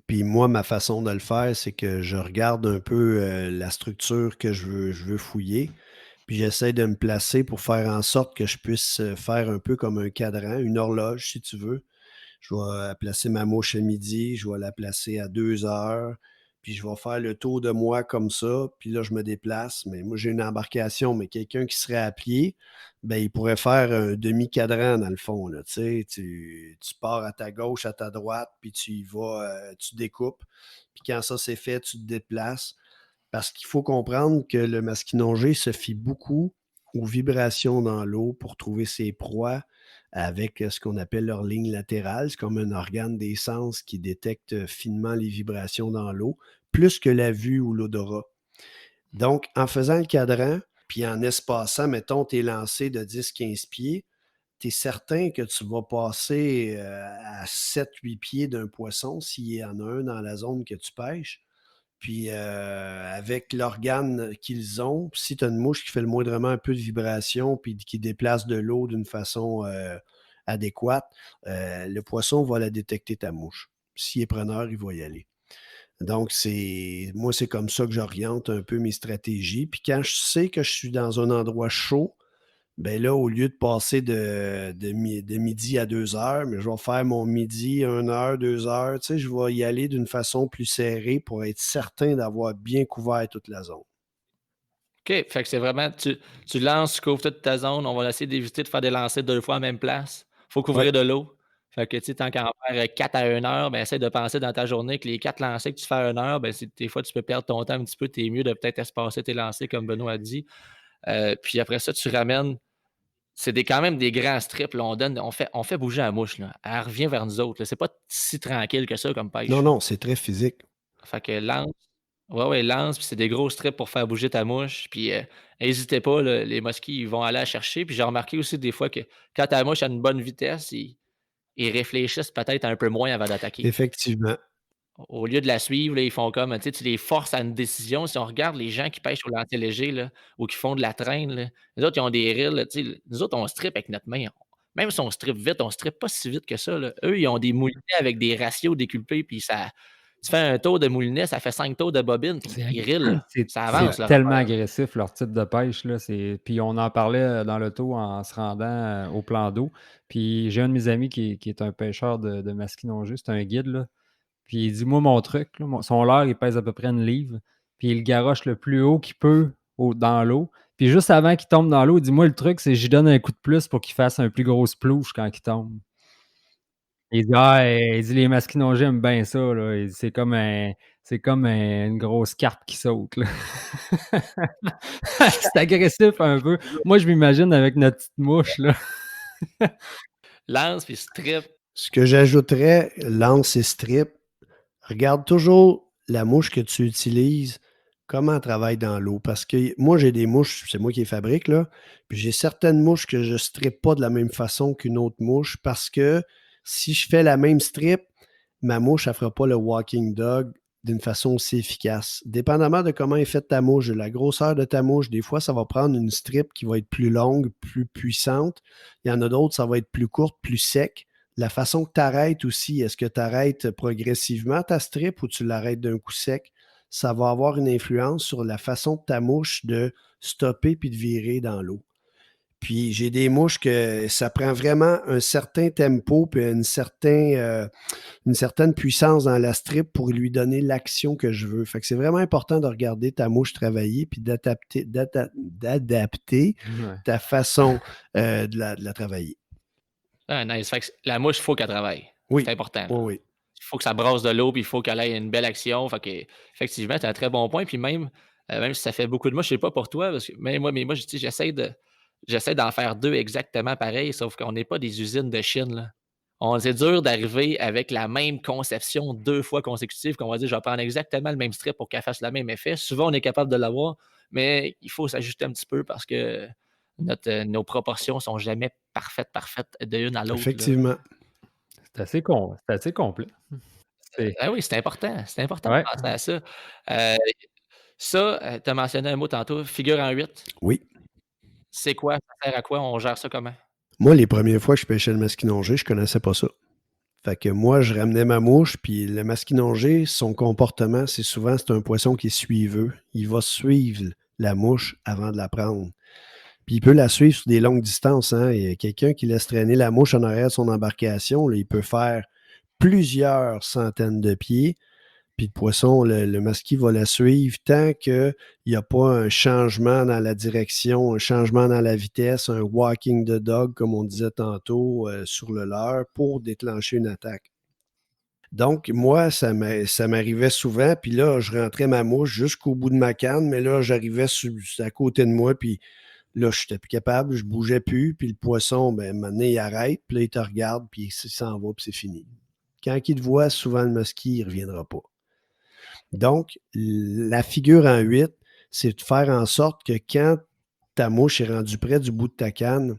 Puis moi, ma façon de le faire, c'est que je regarde un peu la structure que je veux fouiller. Puis j'essaie de me placer pour faire en sorte que je puisse faire un peu comme un cadran, une horloge, si tu veux. Je vais placer ma mouche à midi, je vais la placer à 2 heures, puis je vais faire le tour de moi comme ça, puis là, je me déplace. Mais moi, j'ai une embarcation, mais quelqu'un qui serait à pied, ben, il pourrait faire un demi-cadran dans le fond. Là, tu sais, tu pars à ta gauche, à ta droite, puis tu y vas, tu découpes. Puis quand ça c'est fait, tu te déplaces. Parce qu'il faut comprendre que le masquinongé se fie beaucoup aux vibrations dans l'eau pour trouver ses proies avec ce qu'on appelle leur ligne latérale. C'est comme un organe des sens qui détecte finement les vibrations dans l'eau, plus que la vue ou l'odorat. Donc, en faisant le cadran, puis en espaçant, mettons, tes lancers de 10-15 pieds, tu es certain que tu vas passer à 7-8 pieds d'un poisson s'il y en a un dans la zone que tu pêches. Puis avec l'organe qu'ils ont, si tu as une mouche qui fait le moindrement un peu de vibration puis qui déplace de l'eau d'une façon adéquate, le poisson va la détecter, ta mouche. S'il est preneur, il va y aller. Donc, moi, c'est comme ça que j'oriente un peu mes stratégies. Puis quand je sais que je suis dans un endroit chaud, ben là, au lieu de passer de midi à 2 heures, mais je vais faire mon midi, 1 heure, 2 heures. Tu sais, je vais y aller d'une façon plus serrée pour être certain d'avoir bien couvert toute la zone. OK. Fait que c'est vraiment, tu lances, tu couvres toute ta zone. On va essayer d'éviter de faire des lancers 2 fois à la même place. Il faut Oui, couvrir de l'eau. Fait que, tu sais, tant qu'à en faire 4 à 1 heure, ben, essaie de penser dans ta journée que les 4 lancers que tu fais à 1 heure, ben, des fois, tu peux perdre ton temps un petit peu. Tu es mieux de peut-être espacer tes lancers, comme Benoît a dit. Puis après ça, tu ramènes. C'est quand même des grands strips. Là, on fait bouger la mouche. Là. Elle revient vers nous autres. Là. C'est pas si tranquille que ça comme non, pêche. non, c'est très physique. Fait que lance. Ouais, ouais, lance, puis c'est des gros strips pour faire bouger ta mouche. Puis hésitez pas, là, les mosquits, ils vont aller la chercher. Puis j'ai remarqué aussi des fois que quand ta mouche a une bonne vitesse, ils réfléchissent peut-être un peu moins avant d'attaquer. Effectivement. au lieu de la suivre, là, ils font comme, tu sais, tu les forces à une décision. Si on regarde les gens qui pêchent au lancer léger, là, ou qui font de la traîne, là, les autres, ils ont des reels, là, tu sais, nous autres, on strip avec notre main. Même si on strip vite, on strip pas si vite que ça, là. Eux, ils ont des moulinets avec des ratios décuplés, puis ça tu fais un tour de moulinet, ça fait 5 tours de bobine, puis C'est ils reelent, là. c'est Ça c'est avance leur tellement affaire, là. agressif leur type de pêche, là, puis on en parlait, dans l'auto en se rendant, au plan d'eau. Puis j'ai un de mes amis qui est un pêcheur de masquinongés, c'est un guide, là. Puis il dit: «Moi, mon truc, là, son leurre, il pèse à peu près 1 livre, puis il le garoche le plus haut qu'il peut dans l'eau. Puis juste avant qu'il tombe dans l'eau, il dit: "Moi, le truc, c'est que j'y donne un coup de plus pour qu'il fasse un plus gros splouche quand il tombe"». Il dit: «Ah, il dit: "Les masquinongés aiment bien ça, là". Il dit: C'est comme une grosse carpe qui saute, là». C'est agressif un peu. Moi, je m'imagine avec notre petite mouche, là. Lance puis strip. Ce que j'ajouterais, lance et strip, regarde toujours la mouche que tu utilises, comment elle travaille dans l'eau. Parce que moi, j'ai des mouches, c'est moi qui les fabrique, là. Puis j'ai certaines mouches que je ne strip pas de la même façon qu'une autre mouche parce que si je fais la même strip, ma mouche, elle ne fera pas le walking dog d'une façon aussi efficace. Dépendamment de comment est faite ta mouche, de la grosseur de ta mouche, des fois, ça va prendre une strip qui va être plus longue, plus puissante. Il y en a d'autres, ça va être plus courte, plus sec. La façon que tu arrêtes aussi, est-ce que tu arrêtes progressivement ta strip ou tu l'arrêtes d'un coup sec? Ça va avoir une influence sur la façon de ta mouche de stopper puis de virer dans l'eau. Puis j'ai des mouches que ça prend vraiment un certain tempo puis une certaine puissance dans la strip pour lui donner l'action que je veux. Fait que c'est vraiment important de regarder ta mouche travailler puis d'adapter Ouais. ta façon de la travailler. Ah, nice. Fait que la mouche, il faut qu'elle travaille. Oui, C'est important, là. oui, oui. Il faut que ça brasse de l'eau, puis il faut qu'elle ait une belle action. Fait que, effectivement, c'est un très bon point. Puis même si ça fait beaucoup de mouches, je sais pas pour toi, parce que même moi, mais moi, j'essaie d'en faire 2 exactement pareils, sauf qu'on n'est pas des usines de Chine, là. C'est dur d'arriver avec la même conception 2 fois consécutives, qu'on va dire: «Je vais prendre exactement le même strip pour qu'elle fasse le même effet». Souvent, on est capable de l'avoir, mais il faut s'ajuster un petit peu parce que nos proportions sont jamais parfaites de une à l'autre, là. Effectivement. C'est assez complet. C'est Ah oui, c'est important de Ouais. penser à ça. Heu, tu as mentionné un mot tantôt, figure en 8. Oui. C'est quoi? Ça sert à quoi? On gère ça comment? Moi, les premières fois que je pêchais le masquinongé, je connaissais pas ça. Fait que moi, je ramenais ma mouche, puis le masquinongé, son comportement, c'est un poisson qui est suiveux. Il va suivre la mouche avant de la prendre. Puis il peut la suivre sur des longues distances, hein. Il y a quelqu'un qui laisse traîner la mouche en arrière de son embarcation, là, il peut faire plusieurs centaines de pieds. Puis le poisson, le masquis va la suivre tant qu'il n'y a pas un changement dans la direction, un changement dans la vitesse, un walking the dog, comme on disait tantôt, sur le leurre pour déclencher une attaque. Donc, moi, ça m'arrivait souvent, puis là, je rentrais ma mouche jusqu'au bout de ma canne, mais là, j'arrivais à côté de moi, puis là, je n'étais plus capable, je bougeais plus, puis le poisson, ben, maintenant, il arrête, puis là, il te regarde, puis il s'en va, puis c'est fini. Quand il te voit, souvent, le musky, il ne reviendra pas. Donc, la figure en 8, c'est de faire en sorte que quand ta mouche est rendue près du bout de ta canne,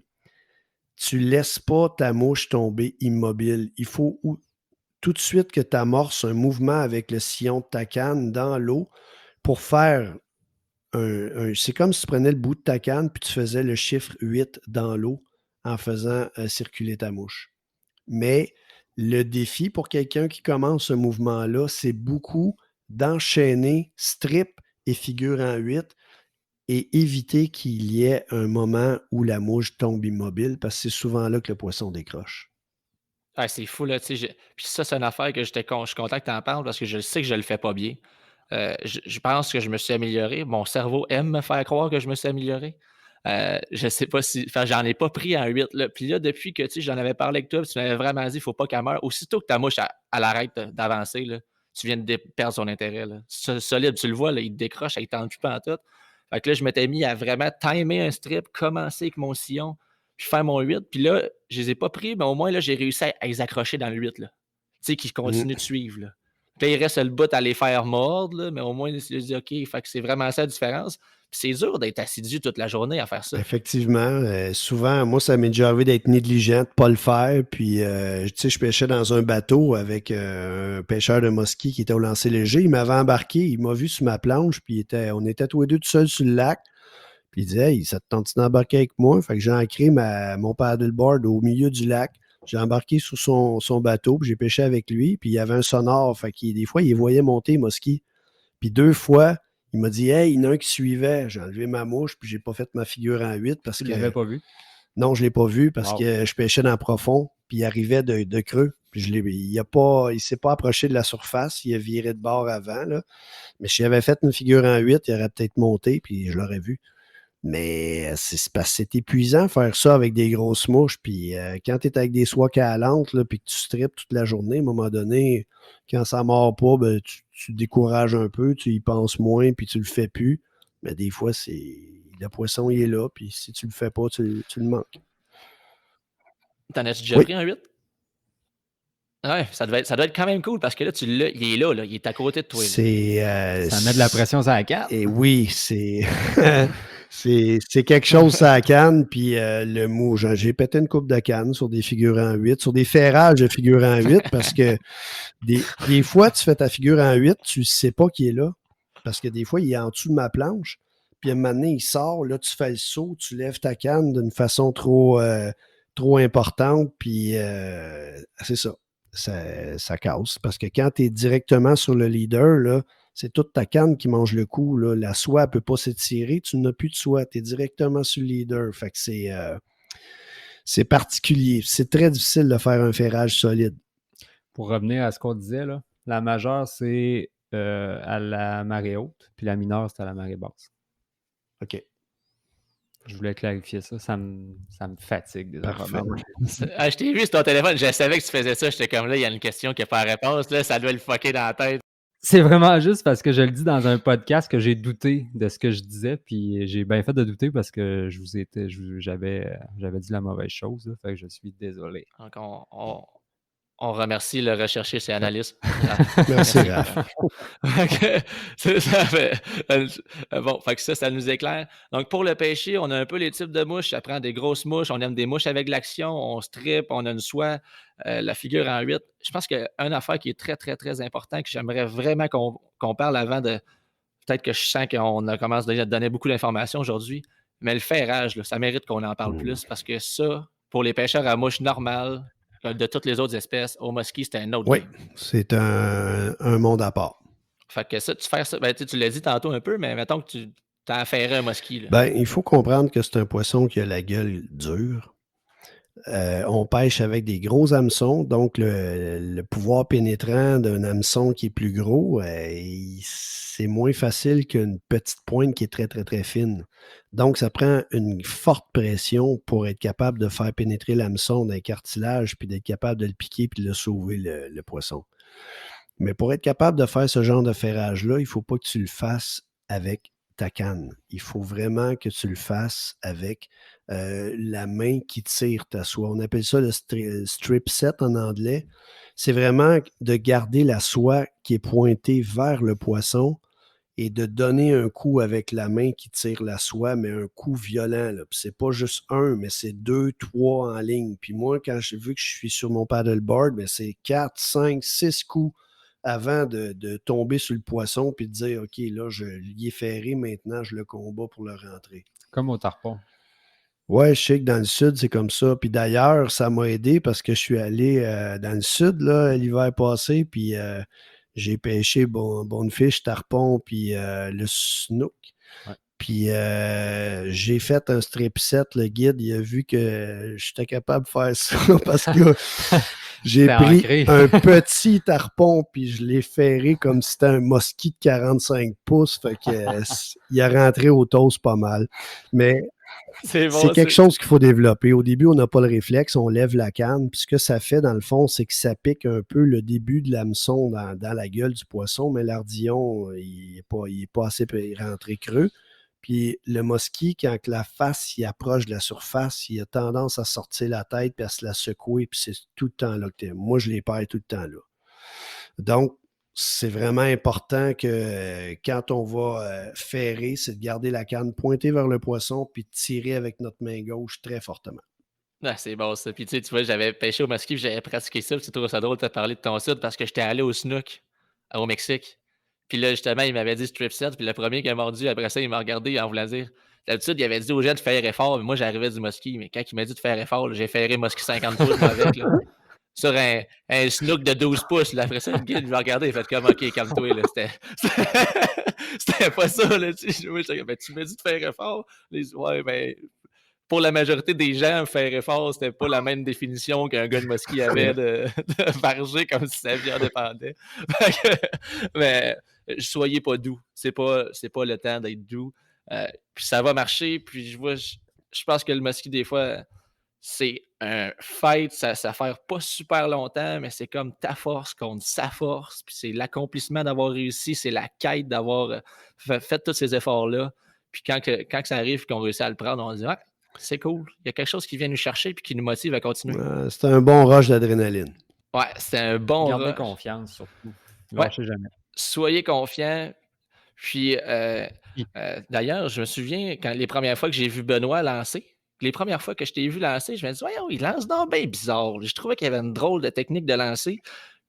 tu ne laisses pas ta mouche tomber immobile. Il faut tout de suite que tu amorces un mouvement avec le sillon de ta canne dans l'eau pour faire c'est comme si tu prenais le bout de ta canne puis tu faisais le chiffre 8 dans l'eau en faisant circuler ta mouche. Mais le défi pour quelqu'un qui commence ce mouvement-là, c'est beaucoup d'enchaîner strip et figure en 8 et éviter qu'il y ait un moment où la mouche tombe immobile parce que c'est souvent là que le poisson décroche. Ah, c'est fou, là, tu sais, puis ça, c'est une affaire que je suis content que tu en parles parce que je sais que je le fais pas bien. Je pense que je me suis amélioré. Mon cerveau aime me faire croire que je me suis amélioré. Je sais pas si enfin, j'en ai pas pris en 8, là. Puis là, depuis que, tu sais, j'en avais parlé avec toi, puis tu m'avais vraiment dit: «Faut pas qu'elle meure». Aussitôt que ta mouche, elle arrête d'avancer, là, tu viens de perdre son intérêt, là. Solide, tu le vois, là, il te décroche, il tente plus pantoute. Fait que là, je m'étais mis à vraiment timer un strip, commencer avec mon sillon, puis faire mon 8. Puis là, je les ai pas pris, mais au moins, là, j'ai réussi à les accrocher dans le 8, là. Tu sais, qu'ils Mmh. continuent de suivre, là. Puis là, il reste le bout à les faire mordre, là, mais au moins, je dis OK, fait que c'est vraiment ça la différence. Puis c'est dur d'être assidu toute la journée à faire ça. Effectivement, souvent, moi, ça m'est déjà arrivé d'être négligent, de pas le faire. Puis, tu sais, je pêchais dans un bateau avec un pêcheur de mosquée qui était au lancer léger. Il m'avait embarqué, il m'a vu sur ma planche, puis on était tous les deux tout seuls sur le lac. Puis il disait, hey, ça te tente d'embarquer avec moi? Fait que j'ai ancré mon paddleboard au milieu du lac. J'ai embarqué sur son bateau, puis j'ai pêché avec lui. Puis il y avait un sonore. Fait que des fois, il voyait monter mosquée. Puis 2 fois, il m'a dit, hey, il y en a un qui suivait. J'ai enlevé ma mouche, puis j'ai pas fait ma figure en 8 parce Tu que. l'avais pas vu? Non, je l'ai pas vu parce Wow. que je pêchais dans le profond, puis il arrivait de creux. Puis il s'est pas approché de la surface, il a viré de bord avant, là. Mais si j'avais fait une figure en 8, il aurait peut-être monté, puis je l'aurais vu. Mais c'est parce que c'est épuisant faire ça avec des grosses mouches. Puis quand tu es avec des soies calantes, là, puis que tu strippes toute la journée, à un moment donné, quand ça ne mord pas, ben, tu te décourages un peu, tu y penses moins, puis tu le fais plus. Mais des fois, le poisson, il est là, puis si tu le fais pas, tu le manques. T'en as-tu déjà Oui. pris un 8? Ouais, ça doit être quand même cool parce que là, il est là, il est à côté de toi. Là. Ça met de la pression sur la canne. Et oui, c'est quelque chose sur la canne, puis le mou. J'ai pété une coupe de canne sur des figures en 8, sur des ferrages de figures en 8, parce que des fois, tu fais ta figure en 8, tu ne sais pas qui est là, parce que des fois, il est en dessous de ma planche, puis à un moment donné, il sort, là, tu fais le saut, tu lèves ta canne d'une façon trop importante, puis c'est ça. Ça casse. Parce que quand tu es directement sur le leader, là, c'est toute ta canne qui mange le coup. Là. La soie ne peut pas s'étirer. Tu n'as plus de soie. Tu es directement sur le leader. Fait que c'est particulier. C'est très difficile de faire un ferrage solide. Pour revenir à ce qu'on disait, là, la majeure, c'est à la marée haute, puis la mineure, c'est à la marée basse. OK. Je voulais clarifier ça. Ça me fatigue des Parfait. informations. Je t'ai vu sur ton téléphone, je savais que tu faisais ça. J'étais comme là, il y a une question qui n'a pas de réponse. Là, ça doit le fucker dans la tête. C'est vraiment juste parce que je le dis dans un podcast que j'ai douté de ce que je disais, puis j'ai bien fait de douter parce que j'avais dit la mauvaise chose. Là, fait que je suis désolé. Donc, on remercie le recherchiste et analyste. Merci, Raph. Bon, fait que ça nous éclaire. Donc, pour le pêcher, on a un peu les types de mouches. Ça prend des grosses mouches. On aime des mouches avec l'action. On strip, on a une soie, la figure en 8. Je pense qu'une affaire qui est très, très, très importante, que j'aimerais vraiment qu'on parle avant de. Peut-être que je sens qu'on a commencé à donner beaucoup d'informations aujourd'hui, mais le ferrage, là, ça mérite qu'on en parle plus parce que ça, pour les pêcheurs à mouches normales, de toutes les autres espèces, au muskie, c'est un autre Oui, game. c'est un monde à part. Fait que ça, tu fais ça, ben, tu l'as dit tantôt un peu, mais mettons que tu t'as affairé un muskie. Là. Ben, il faut comprendre que c'est un poisson qui a la gueule dure. On pêche avec des gros hameçons, donc le pouvoir pénétrant d'un hameçon qui est plus gros, c'est moins facile qu'une petite pointe qui est très, très, très fine. Donc, ça prend une forte pression pour être capable de faire pénétrer l'hameçon dans les cartilages, puis d'être capable de le piquer puis de le sauver, le poisson. Mais pour être capable de faire ce genre de ferrage-là, il ne faut pas que tu le fasses avec ta canne. Il faut vraiment que tu le fasses avec la main qui tire ta soie. On appelle ça le strip set en anglais. C'est vraiment de garder la soie qui est pointée vers le poisson et de donner un coup avec la main qui tire la soie, mais un coup violent. Là. Puis c'est pas juste un, mais c'est 2, 3 en ligne. Puis moi, quand j'ai vu que je suis sur mon paddleboard, ben c'est 4, 5, 6 coups avant de tomber sur le poisson puis de dire, OK, là, je l'y ai ferré, maintenant, je le combats pour le rentrer. Comme au tarpon. Ouais, je sais que dans le sud, c'est comme ça. Puis d'ailleurs, ça m'a aidé parce que je suis allé dans le sud là, l'hiver passé, puis j'ai pêché bonefish, tarpon, puis le snook. Ouais. Puis j'ai fait un strip set. Le guide, il a vu que j'étais capable de faire ça parce que j'ai pris un petit tarpon puis je l'ai ferré comme si c'était un mosquit de 45 pouces. Fait que il a rentré au toast pas mal. Mais c'est quelque chose qu'il faut développer. Au début, on n'a pas le réflexe, on lève la canne. Puis ce que ça fait, dans le fond, c'est que ça pique un peu le début de l'hameçon dans la gueule du poisson, mais l'ardillon, il n'est pas assez rentré creux. Puis le mosquit, quand la face il approche de la surface, il a tendance à sortir la tête puis à se la secouer, puis c'est tout le temps là que moi, je les perds tout le temps là. Donc, c'est vraiment important que quand on va ferrer, c'est de garder la canne pointée vers le poisson puis de tirer avec notre main gauche très fortement. Ah, c'est bon ça. Puis tu vois, j'avais pêché au musky, puis j'avais pratiqué ça, puis tu trouves ça drôle de te parler de ton sud parce que j'étais allé au snook au Mexique. Puis là, justement, il m'avait dit strip set, puis le premier qui a mordu, après ça, il m'a regardé en voulant dire. D'habitude, il avait dit aux gens de faire effort, mais moi, j'arrivais du musky, mais quand il m'a dit de faire effort, là, j'ai ferré musky 50 pouces moi, avec, là, sur un snook de 12 pouces. Là. Après ça, le guide, il m'a regardé, il fait comme, OK, calme-toi. Là. C'était pas ça. Là, tu sais. Moi, j'étais comme, ben, tu m'as dit de faire effort. Ouais, ben, pour la majorité des gens, faire effort, c'était pas la même définition qu'un gars de musky avait de varger comme si sa vie en dépendait. Mais soyez pas doux. C'est pas le temps d'être doux. Puis ça va marcher. Puis je pense que le musky, des fois, c'est un fight, ça fait pas super longtemps, mais c'est comme ta force contre sa force. Puis c'est l'accomplissement d'avoir réussi, c'est la quête d'avoir fait tous ces efforts-là. Puis quand ça arrive qu'on réussit à le prendre, on se dit ah, c'est cool. Il y a quelque chose qui vient nous chercher et qui nous motive à continuer. C'est un bon rush d'adrénaline. Ouais, c'est un bon Gardez rush. confiance surtout. Ouais. Lâchez jamais. Soyez confiants. Puis Puis, d'ailleurs, je me souviens quand les premières fois que j'ai vu Benoît lancer, les premières fois que je t'ai vu lancer, je me dis voyons, il lance donc bien bizarre. Je trouvais qu'il y avait une drôle de technique de lancer.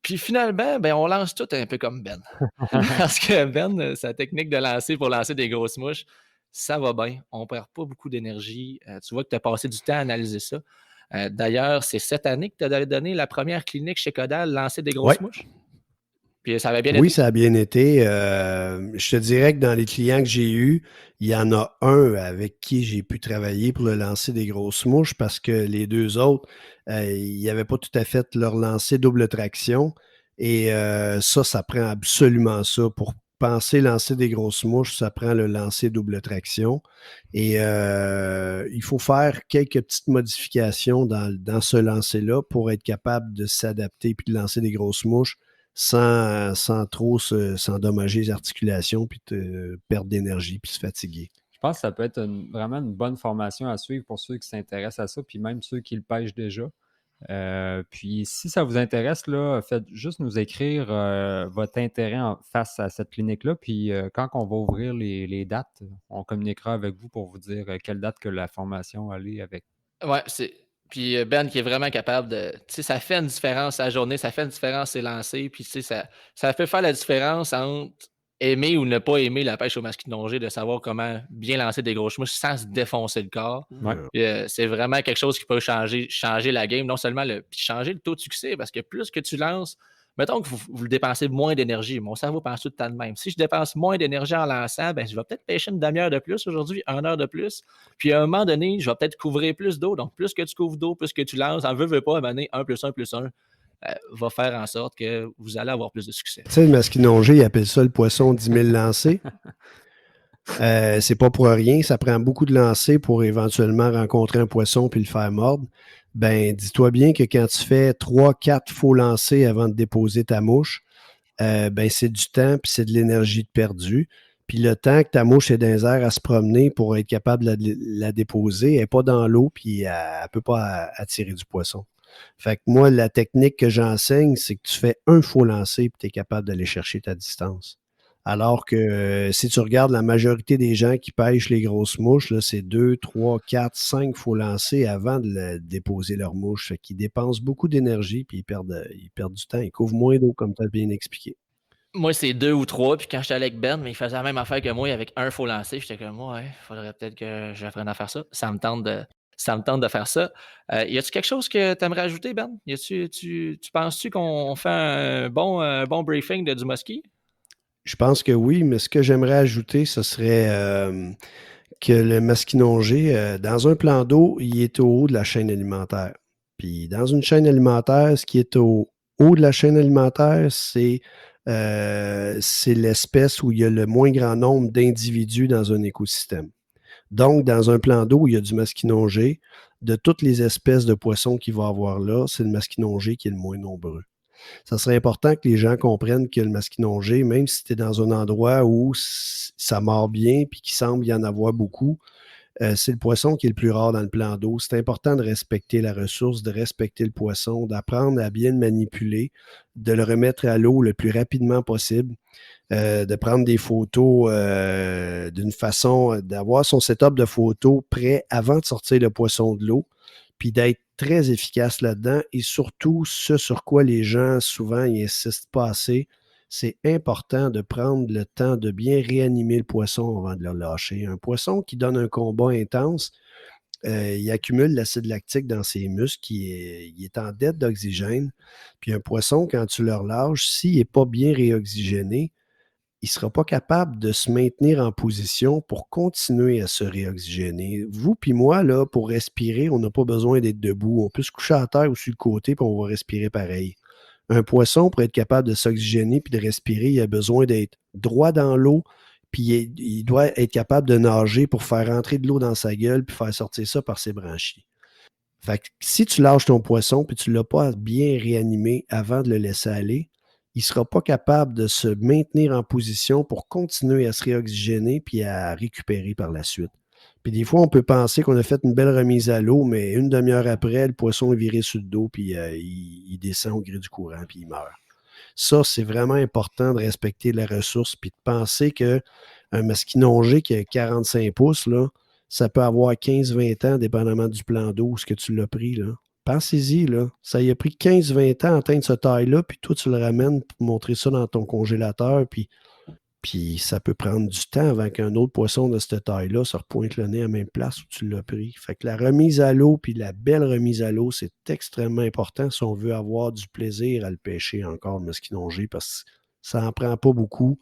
Puis finalement, ben, on lance tout un peu comme Ben. Parce que Ben, sa technique de lancer pour lancer des grosses mouches, ça va bien. On ne perd pas beaucoup d'énergie. Tu vois que tu as passé du temps à analyser ça. D'ailleurs, c'est cette année que tu as donné la première clinique chez Codal, lancer des grosses Ouais. mouches. Puis ça avait bien été. Oui, ça a bien été. Je te dirais que dans les clients que j'ai eus, il y en a un avec qui j'ai pu travailler pour le lancer des grosses mouches parce que les deux autres, ils n'avaient pas tout à fait leur lancer double traction. Et ça prend absolument ça. Pour penser lancer des grosses mouches, ça prend le lancer double traction. Et il faut faire quelques petites modifications dans ce lancer-là pour être capable de s'adapter puis de lancer des grosses mouches sans trop s'endommager les articulations, puis perdre d'énergie, puis se fatiguer. je pense que ça peut être vraiment une bonne formation à suivre pour ceux qui s'intéressent à ça, puis même ceux qui le pêchent déjà. Puis si ça vous intéresse, là, faites juste nous écrire votre intérêt face à cette clinique-là. Puis quand on va ouvrir les dates, on communiquera avec vous pour vous dire quelle date que la formation allait avec. Ouais, puis Ben qui est vraiment capable de. Tu sais, ça fait une différence à la journée, ça fait une différence ses lancers, puis tu sais, ça fait faire la différence entre aimer ou ne pas aimer la pêche au masquinongé, de savoir comment bien lancer des grosses mouches sans se défoncer le corps. Ouais. Puis, c'est vraiment quelque chose qui peut changer la game, non seulement puis changer le taux de succès, parce que plus que tu lances, mettons que vous dépensez moins d'énergie. Mon cerveau pense tout le temps de même. Si je dépense moins d'énergie en lançant, ben, je vais peut-être pêcher une demi-heure de plus aujourd'hui, 1 heure de plus. Puis à un moment donné, je vais peut-être couvrir plus d'eau. Donc, plus que tu couvres d'eau, plus que tu lances, en veux pas, à un moment donné, 1 + 1 + 1 va faire en sorte que vous allez avoir plus de succès. Tu sais, le masquinongé, il appelle ça le poisson 10 000 lancers. C'est pas pour rien. Ça prend beaucoup de lancers pour éventuellement rencontrer un poisson puis le faire mordre. Ben, dis-toi bien que quand tu fais 3-4 faux lancers avant de déposer ta mouche, ben, c'est du temps puis c'est de l'énergie de perdu. Puis le temps que ta mouche est dans les airs à se promener pour être capable de la déposer, elle n'est pas dans l'eau puis elle ne peut pas attirer du poisson. Fait que moi, la technique que j'enseigne, c'est que tu fais un faux lancer puis tu es capable d'aller chercher ta distance. Alors que si tu regardes la majorité des gens qui pêchent les grosses mouches, là, c'est 2, 3, 4, 5 faux lancers avant de déposer leur mouche. Fait qu'ils dépensent beaucoup d'énergie puis ils perdent du temps. Ils couvrent moins d'eau, comme tu as bien expliqué. Moi, c'est 2 ou 3. Puis quand j'étais avec Ben, mais il faisait la même affaire que moi avec un faux lancer. J'étais comme, ouais, il faudrait peut-être que j'apprenne à faire ça. Ça me tente de faire ça. Y a-tu quelque chose que tu aimerais ajouter, Ben? Tu penses-tu qu'on fait un bon briefing du musky? Je pense que oui, mais ce que j'aimerais ajouter, ce serait que le masquinongé, dans un plan d'eau, il est au haut de la chaîne alimentaire. Puis dans une chaîne alimentaire, ce qui est au haut de la chaîne alimentaire, c'est l'espèce où il y a le moins grand nombre d'individus dans un écosystème. Donc, dans un plan d'eau où il y a du masquinongé, de toutes les espèces de poissons qu'il va y avoir là, c'est le masquinongé qui est le moins nombreux. Ça serait important que les gens comprennent que le masquinongé, même si tu es dans un endroit où ça mord bien puis qu'il semble y en avoir beaucoup, c'est le poisson qui est le plus rare dans le plan d'eau. C'est important de respecter la ressource, de respecter le poisson, d'apprendre à bien le manipuler, de le remettre à l'eau le plus rapidement possible, de prendre des photos d'une façon, d'avoir son setup de photos prêt avant de sortir le poisson de l'eau, puis d'être très efficace là-dedans. Et surtout, ce sur quoi les gens, souvent, ils insistent pas assez, c'est important de prendre le temps de bien réanimer le poisson avant de le lâcher. Un poisson qui donne un combat intense, il accumule l'acide lactique dans ses muscles, il est en dette d'oxygène. Puis un poisson, quand tu le relâches, s'il n'est pas bien réoxygéné, il ne sera pas capable de se maintenir en position pour continuer à se réoxygéner. Vous puis moi, là, pour respirer, on n'a pas besoin d'être debout. On peut se coucher à terre ou sur le côté, puis on va respirer pareil. Un poisson, pour être capable de s'oxygéner puis de respirer, il a besoin d'être droit dans l'eau, puis il doit être capable de nager pour faire rentrer de l'eau dans sa gueule puis faire sortir ça par ses branchies. Fait que si tu lâches ton poisson puis tu ne l'as pas bien réanimé avant de le laisser aller, il ne sera pas capable de se maintenir en position pour continuer à se réoxygéner puis à récupérer par la suite. Puis des fois, on peut penser qu'on a fait une belle remise à l'eau, mais une demi-heure après, le poisson est viré sur le dos puis il descend au gré du courant puis il meurt. Ça, c'est vraiment important de respecter la ressource puis de penser qu'un masquinongé qui a 45 pouces, là, ça peut avoir 15-20 ans, dépendamment du plan d'eau, ce que tu l'as pris, là. Pensez-y, là. Ça y a pris 15-20 ans à atteindre ce taille-là, puis toi, tu le ramènes pour montrer ça dans ton congélateur, puis ça peut prendre du temps avant qu'un autre poisson de cette taille-là se repointe le nez à la même place où tu l'as pris. Fait que la remise à l'eau, puis la belle remise à l'eau, c'est extrêmement important si on veut avoir du plaisir à le pêcher encore, le masquinongé, parce que ça n'en prend pas beaucoup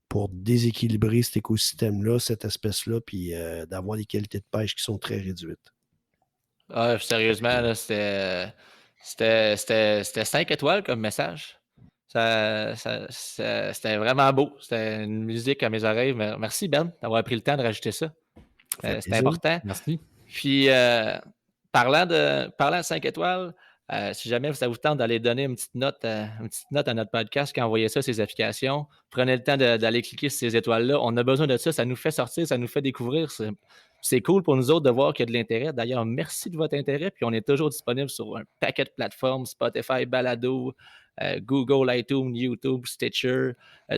pour déséquilibrer cet écosystème-là, cette espèce-là, puis d'avoir des qualités de pêche qui sont très réduites. Ah, sérieusement, là, c'était 5 étoiles comme message. C'était vraiment beau. C'était une musique à mes oreilles. Merci, Ben, d'avoir pris le temps de rajouter ça. C'était important. Merci. Puis, parlant de 5 étoiles, si jamais ça vous tente d'aller donner une petite note à notre podcast, quand envoyez ça, ces applications, prenez le temps d'aller cliquer sur ces étoiles-là. On a besoin de ça. Ça nous fait sortir, ça nous fait découvrir. C'est cool pour nous autres de voir qu'il y a de l'intérêt. D'ailleurs, merci de votre intérêt. Puis on est toujours disponible sur un paquet de plateformes, Spotify, Balado, Google, iTunes, YouTube, Stitcher.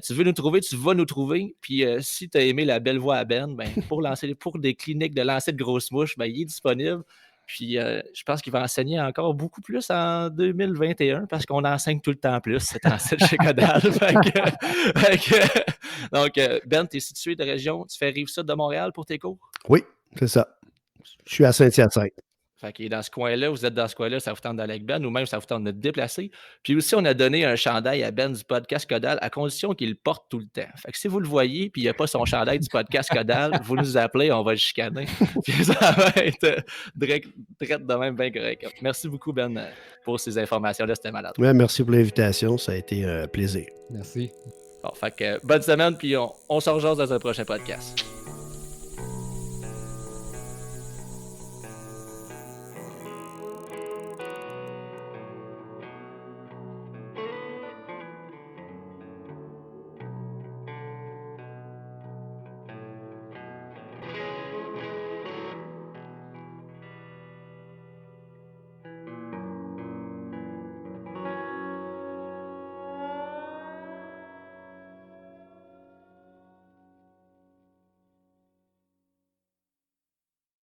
Tu veux nous trouver, tu vas nous trouver. Puis si tu as aimé la belle voix à Ben, pour des cliniques de lancer de grosses mouches, il est disponible. Puis je pense qu'il va enseigner encore beaucoup plus en 2021 parce qu'on enseigne tout le temps plus. C'est en chez Codal. Donc, Ben, tu es situé de région, tu fais Rive-Sud de Montréal pour tes cours? Oui, c'est ça. Je suis à Saint-Hyacinthe. Fait qu'il est dans ce coin-là, vous êtes dans ce coin-là, ça vous tente d'aller avec Ben, ou même ça vous tente de te déplacer. Puis aussi, on a donné un chandail à Ben du podcast Codal à condition qu'il le porte tout le temps. Fait que si vous le voyez, puis il n'y a pas son chandail du podcast Codal, vous nous appelez, on va le chicaner. Puis ça va être direct de même bien correct. Merci beaucoup, Ben, pour ces informations-là, c'était malade. Ouais, merci pour l'invitation, ça a été un plaisir. Merci. Bon, fait que bonne semaine, puis on se rejoint dans un prochain podcast.